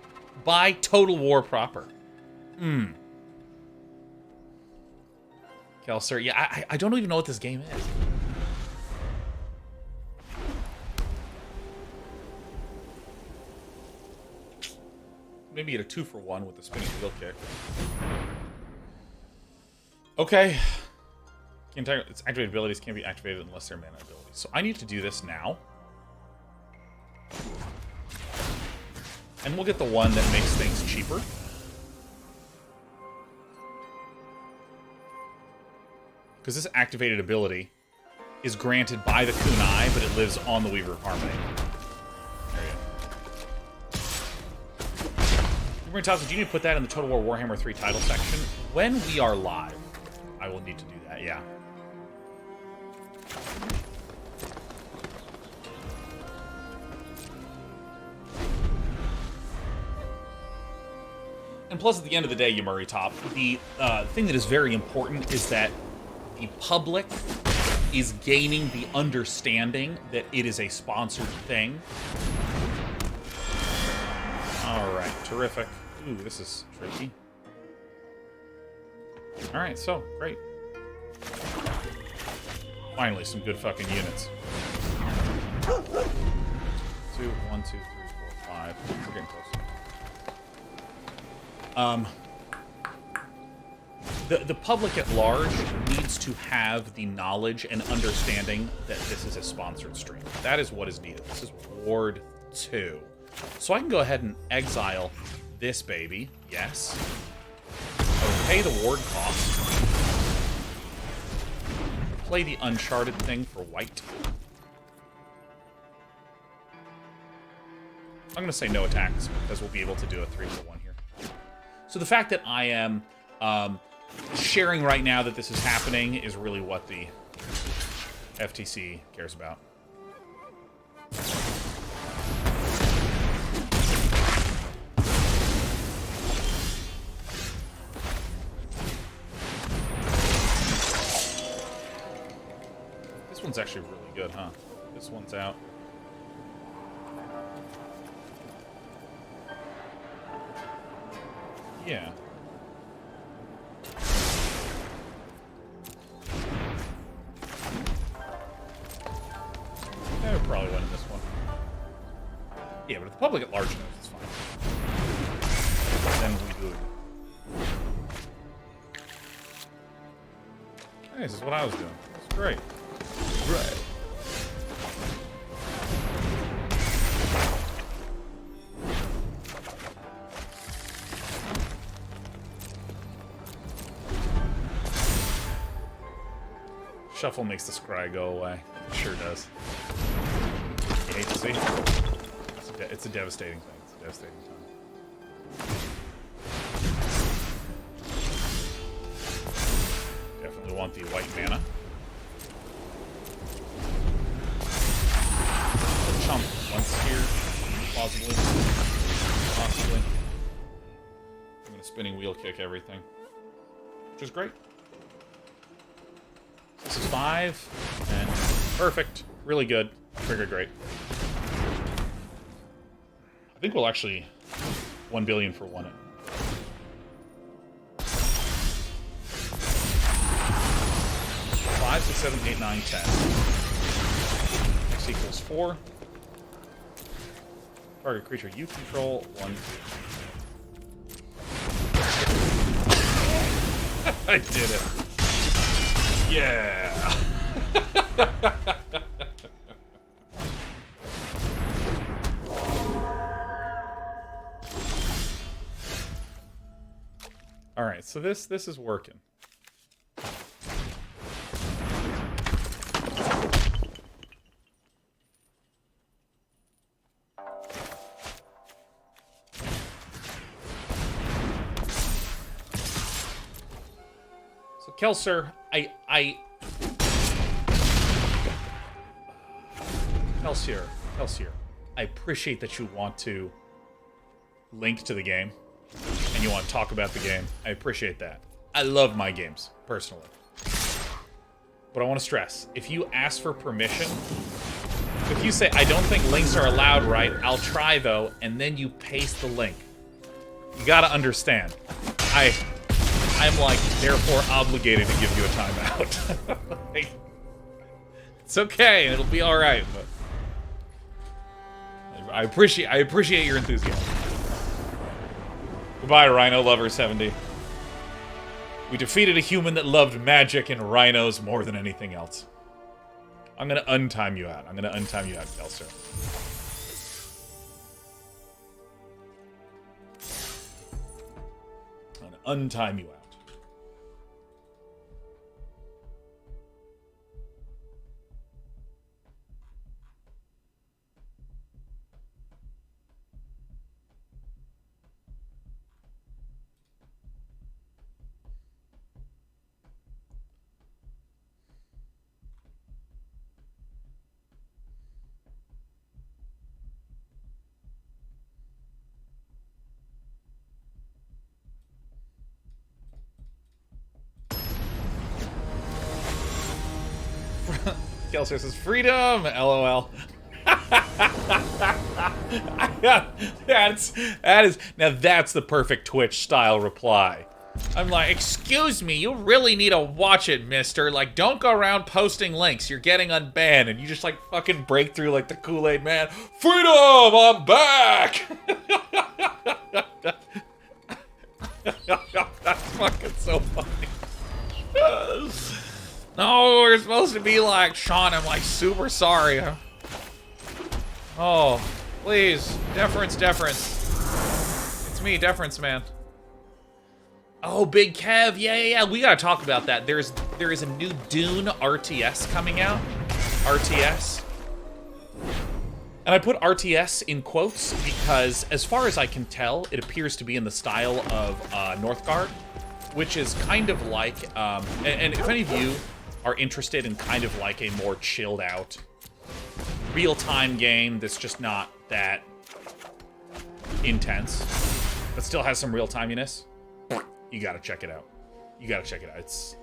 By Total War proper. Sir, yeah, I don't even know what this game is. Maybe get a 2-for-1 with the spinning wheel kick. Okay. Its activated abilities can't be activated unless they're mana abilities. So I need to do this now. And we'll get the one that makes things cheaper. Because this activated ability is granted by the Kunai, but it lives on the Weaver of Harmony. There you go. Toss, do you need to put that in the Total War Warhammer 3 title section? When we are live, I will need to do that, yeah. And plus, at the end of the day, Yamuri Top, the thing that is very important is that the public is gaining the understanding that it is a sponsored thing. Alright, terrific. Ooh, this is tricky. Alright, so, great. Finally, some good fucking units. 2, 1, 2, 3, 4, 5. We're getting close. The public at large needs to have the knowledge and understanding that this is a sponsored stream. That is what is needed. This is Ward 2. So I can go ahead and exile this baby. Yes. I will pay the ward cost. Play the Uncharted thing for white. I'm going to say no attacks because we'll be able to do a 3-for-1 here. So the fact that I am sharing right now that this is happening is really what the FTC cares about. This one's actually really good, huh? This one's out. Yeah. I would probably win this one. Yeah, but if the public at large knows, it's fine. Then we do it. Hey, this is what I was doing. That's great. Right. Shuffle makes the scry go away. It sure does. You hate to see. It's a devastating thing. It's a devastating time. Definitely want the white mana. Chump once here, possibly. I'm gonna spinning wheel kick everything, which is great. This is 5, and perfect. Really good. Trigger great. I think we'll actually 1 billion for 1 it. 5, 6, 7, 8, 9, 10. X equals 4. Target creature you control, 1, 2. I did it. Yeah. All right, so this is working. So Kelser, Kelsier, I appreciate that you want to link to the game and you want to talk about the game. I appreciate that. I love my games, personally. But I want to stress, if you ask for permission, if you say, I don't think links are allowed, right, I'll try though, and then you paste the link. You gotta understand. I'm like, therefore obligated to give you a timeout. Like, it's okay, and it'll be alright, but I appreciate your enthusiasm. Goodbye, Rhino Lover 70. We defeated a human that loved magic and rhinos more than anything else. I'm gonna untime you out. Kelser. I'm gonna untime you out. Kelser says, freedom! LOL. That's the perfect Twitch-style reply. I'm like, excuse me, you really need to watch it, mister. Like, don't go around posting links. You're getting unbanned. And you just, like, fucking break through like the Kool-Aid man. Freedom! I'm back! That's fucking so funny. No, we're supposed to be like, Sean, I'm like super sorry. Oh, please. Deference. It's me, Deference Man. Oh, Big Kev. Yeah. We gotta talk about that. There is a new Dune RTS coming out. RTS. And I put RTS in quotes because, as far as I can tell, it appears to be in the style of Northgard, which is kind of like, and if any of you are interested in kind of like a more chilled out, real-time game that's just not that intense, but still has some real-timiness, you gotta check it out. It's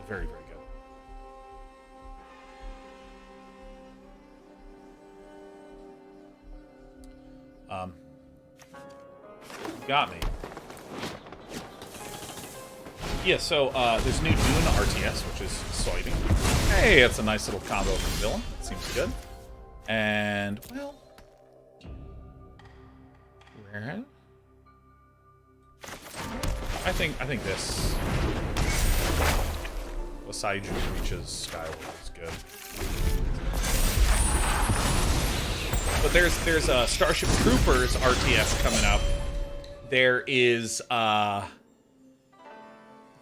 very, very good. Got me. Yeah, so there's new Dune RTS, which is exciting. Hey, that's a nice little combo from villain. That seems good. And, well, where? I think this Osaiju reaches Skyward is good. But there's a Starship Troopers RTS coming up. There is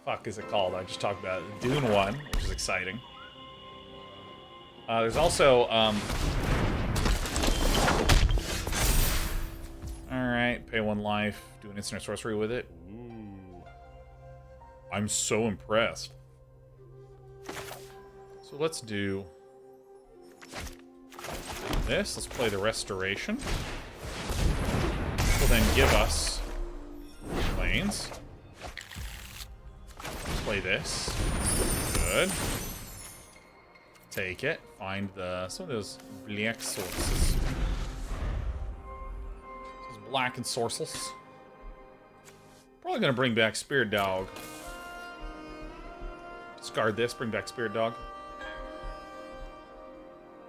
fuck is it called? I just talked about it. Dune 1, which is exciting. There's also, alright, pay 1 life, do an instant sorcery with it. Ooh. I'm so impressed. So let's do this. Let's play the Restoration. Will then give us planes. Play this. Good. Take it. Find some of those black sources. Those black and sourcels. Probably gonna bring back Spirit Dog. Discard this. Bring back Spirit Dog.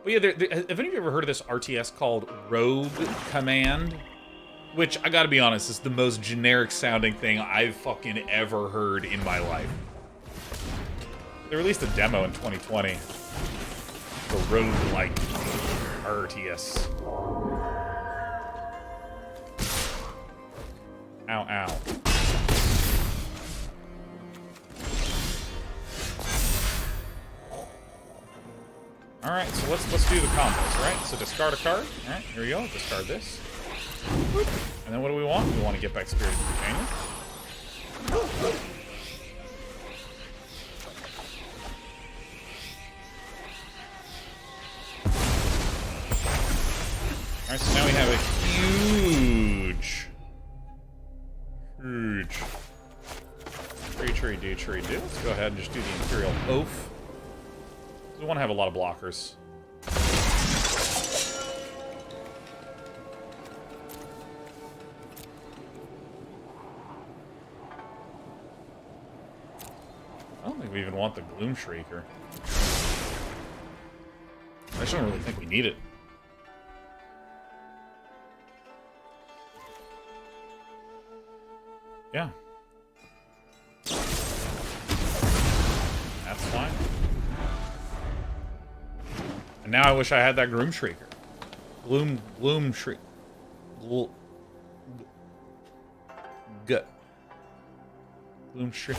But yeah, have any of you ever heard of this RTS called Rogue Command? Which, I gotta be honest, is the most generic sounding thing I've fucking ever heard in my life. They released a demo in 2020. The Rogue-like RTS. Ow, ow. Alright, so let's do the combos, right? So discard a card. Alright, here we go. Discard this. And then what do we want? We want to get back Spirit Companion. Alright, so now we have a huge tree. Let's go ahead and just do the Imperial Oath. We want to have a lot of blockers. I don't think we even want the Gloom Shrieker. I just don't really think we need it. Yeah. That's fine. And now I wish I had that Gloom Shrieker. Gloom Shriek. Gut. Gloom Shriek.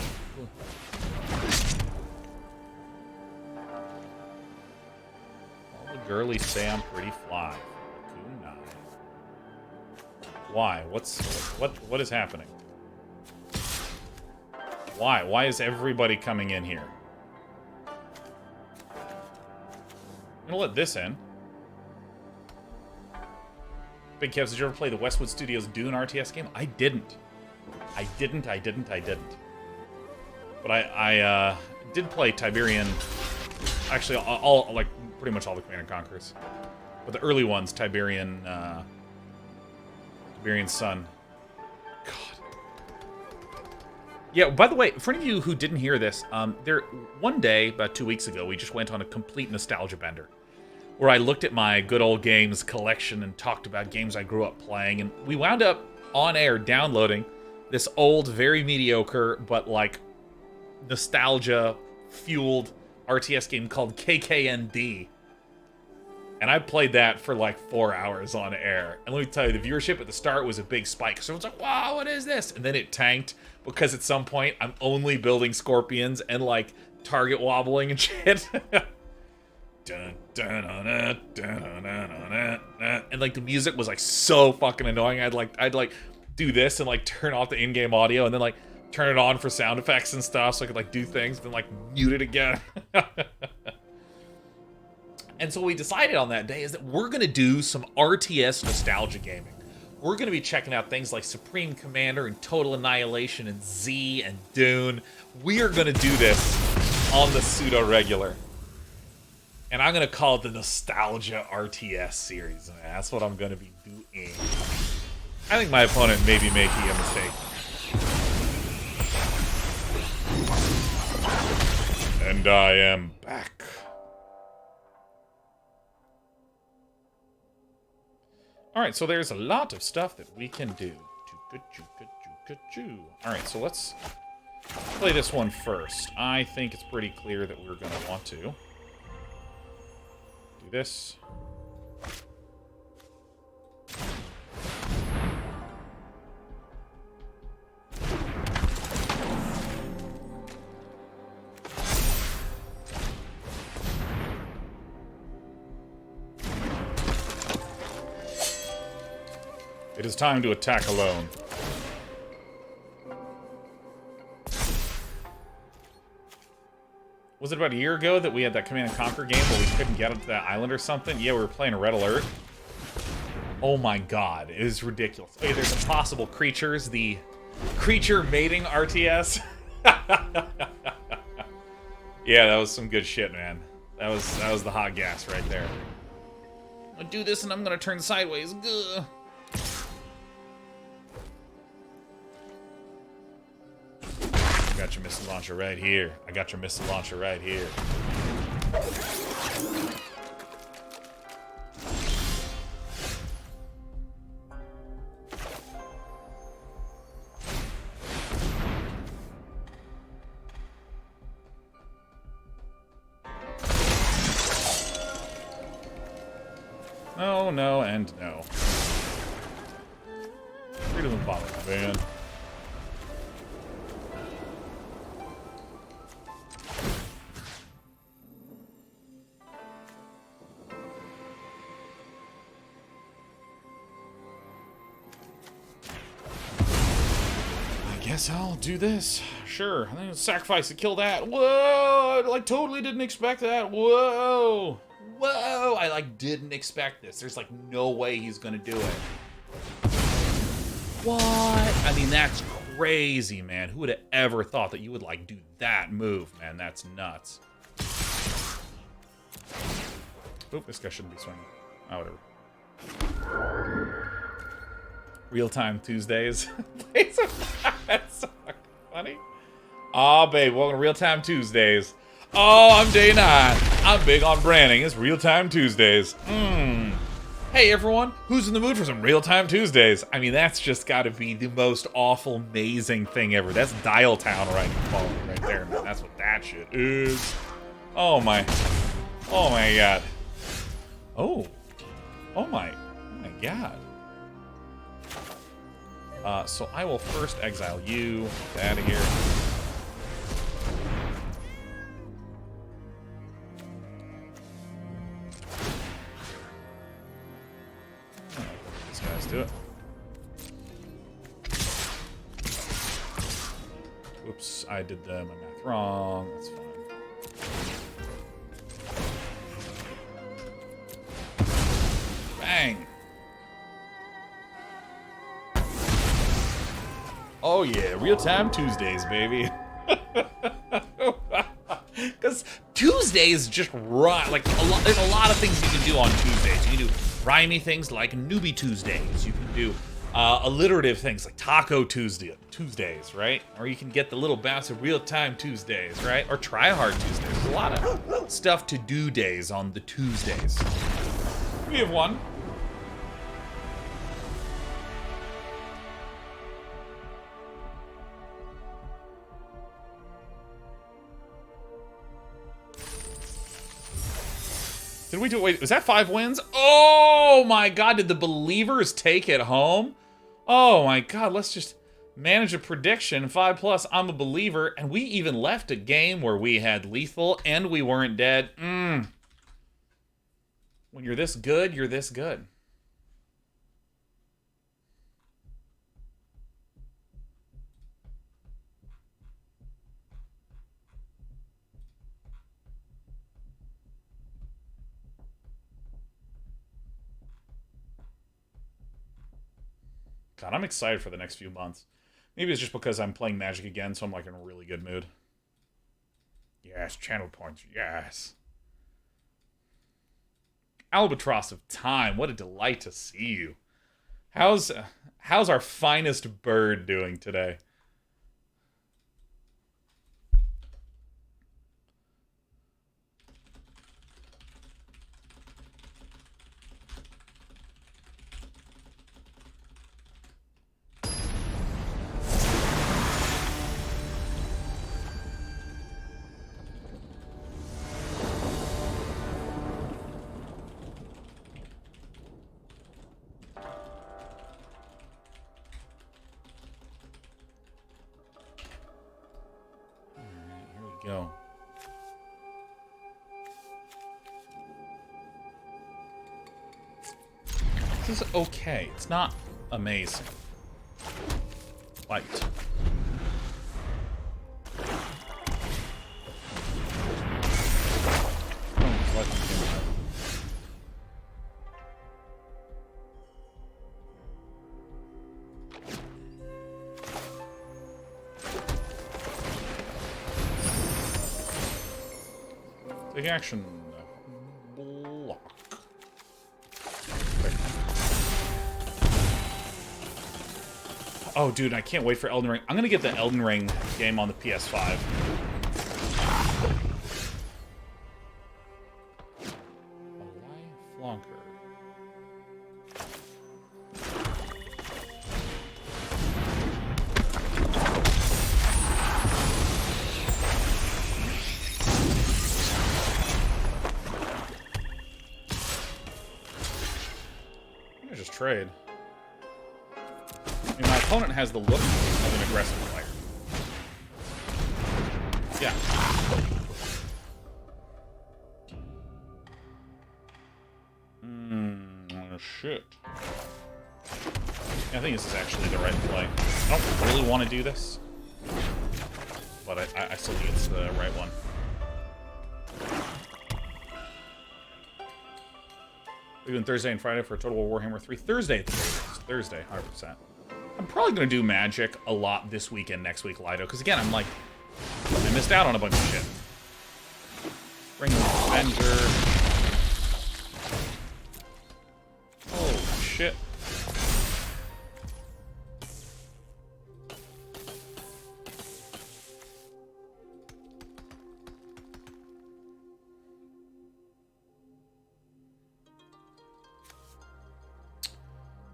All the girlies say I'm pretty fly. Kunai. Why? What is happening? Why? Why is everybody coming in here? I'm gonna let this in. Big Kevs, did you ever play the Westwood Studios Dune RTS game? I didn't. I didn't. But I did play Tiberian. Actually, all like pretty much all the Command & Conquers. But the early ones, Tiberian Sun. Yeah, by the way, for any of you who didn't hear this, one day, about 2 weeks ago, we just went on a complete nostalgia bender, where I looked at my good old games collection and talked about games I grew up playing, and we wound up on air downloading this old, very mediocre, but like nostalgia-fueled RTS game called KKND. And I played that for like 4 hours on air. And let me tell you, the viewership at the start was a big spike. So everyone's like, wow, what is this? And then it tanked because at some point I'm only building scorpions and like target wobbling and shit. And like the music was like so fucking annoying. I'd like do this and like turn off the in-game audio and then like turn it on for sound effects and stuff so I could like do things, then like mute it again. And so what we decided on that day is that we're going to do some RTS nostalgia gaming. We're going to be checking out things like Supreme Commander and Total Annihilation and Z and Dune. We are going to do this on the pseudo-regular. And I'm going to call it the Nostalgia RTS series. And that's what I'm going to be doing. I think my opponent may be making a mistake. And I am back. Alright, so there's a lot of stuff that we can do. Alright, so let's play this one first. I think it's pretty clear that we're going to want to do this. It is time to attack alone. Was it about a year ago that we had that Command & Conquer game where we couldn't get up to that island or something? Yeah, we were playing a Red Alert. Oh my god, it is ridiculous. Okay, there's impossible creatures, the creature mating RTS. Yeah, that was some good shit, man. That was the hot gas right there. I'm gonna do this and I'm gonna turn sideways. Gah. I got your missile launcher right here. I got your missile launcher right here. No, no, and no. Freedom of bottle, man. I guess I'll do this. Sure. I think it's sacrifice to kill that. Whoa! I, like, totally didn't expect that. Whoa! Whoa! I, like, didn't expect this. There's, like, no way he's gonna do it. What? I mean, that's crazy, man. Who would have ever thought that you would, like, do that move, man? That's nuts. Oop, this guy shouldn't be swinging. Oh, whatever. Real-time Tuesdays. That's so fucking funny. Aw, babe, welcome to Real-Time Tuesdays. Oh, I'm day 9. I'm big on branding. It's Real-Time Tuesdays. Hey, everyone. Who's in the mood for some Real-Time Tuesdays? I mean, that's just got to be the most awful, amazing thing ever. That's Dial Town right there, man. That's what that shit is. Oh, my. Oh, my God. Oh. Oh, my God. So I will first exile you. Get out of here. These guys do it. Whoops, I did my math wrong. That's fine. Bang! Oh yeah, Real-Time Tuesdays, baby. Because Tuesdays just run, like, there's a lot of things you can do on Tuesdays. You can do rhymey things like Newbie Tuesdays. You can do alliterative things like Taco Tuesdays, right? Or you can get the little bounce of Real-Time Tuesdays, right? Or Try Hard Tuesdays. There's a lot of stuff to do days on the Tuesdays. We have one. Did we do, wait, was that 5 wins? Oh my god, did the believers take it home? Oh my god, let's just manage a prediction. 5+, I'm a believer, and we even left a game where we had lethal and we weren't dead. When you're this good, you're this good. God, I'm excited for the next few months. Maybe it's just because I'm playing Magic again, so I'm like in a really good mood. Yes, channel points, yes. Albatross of Time, what a delight to see you. How's our finest bird doing today? Go. This is okay. It's not Amazing. Light. Take action. Block. Oh, dude, I can't wait for Elden Ring. I'm gonna get the Elden Ring game on the PS5. A lifelonker. I just trade. I mean, my opponent has the look of an aggressive player. Yeah. Oh, shit. I think this is actually the right play. I don't really want to do this, but I still think it's the right one. We're doing Thursday and Friday for Total War Warhammer 3. Thursday, Thursday, 100%. I'm probably going to do Magic a lot this weekend, next week, Lido, because again, I'm like, I missed out on a bunch of shit. Bring the Avenger. Oh, shit.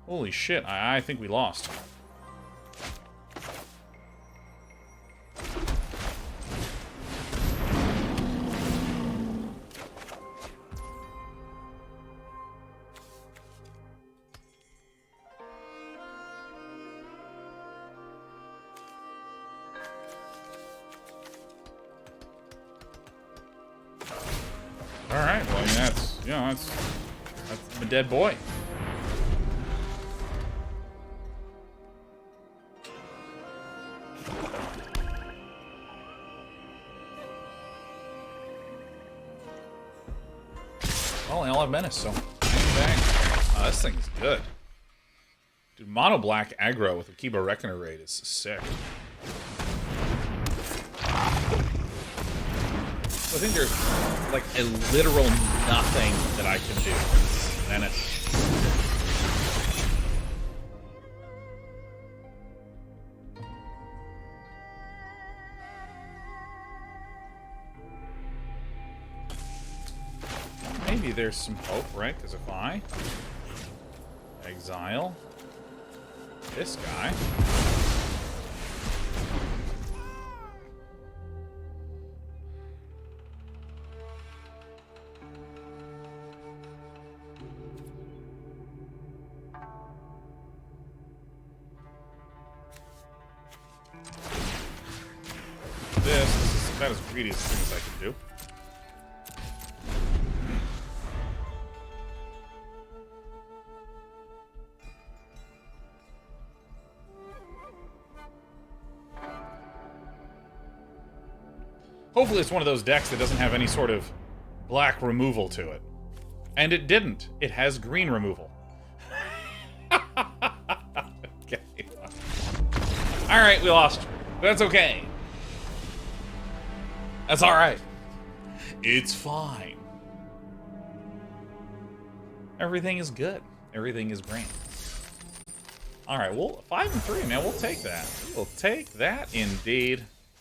Holy shit, I think we lost. Alright, well, I mean, that's, you know, that's a dead boy. Well, they all have menace, so bang. Oh, this thing's good. Dude, mono black aggro with Akiba Reckoner raid is sick. So I think there's like a literal nothing that I can do. And it's maybe there's some hope, right? Because if I exile this guy, this is about as greedy as thing as I can do. Hopefully it's one of those decks that doesn't have any sort of black removal to it. And it didn't. It has green removal. Okay. Alright, we lost. That's okay. That's alright. It's fine. Everything is good. Everything is great. Alright, well, 5-3, man. We'll take that. We'll take that indeed.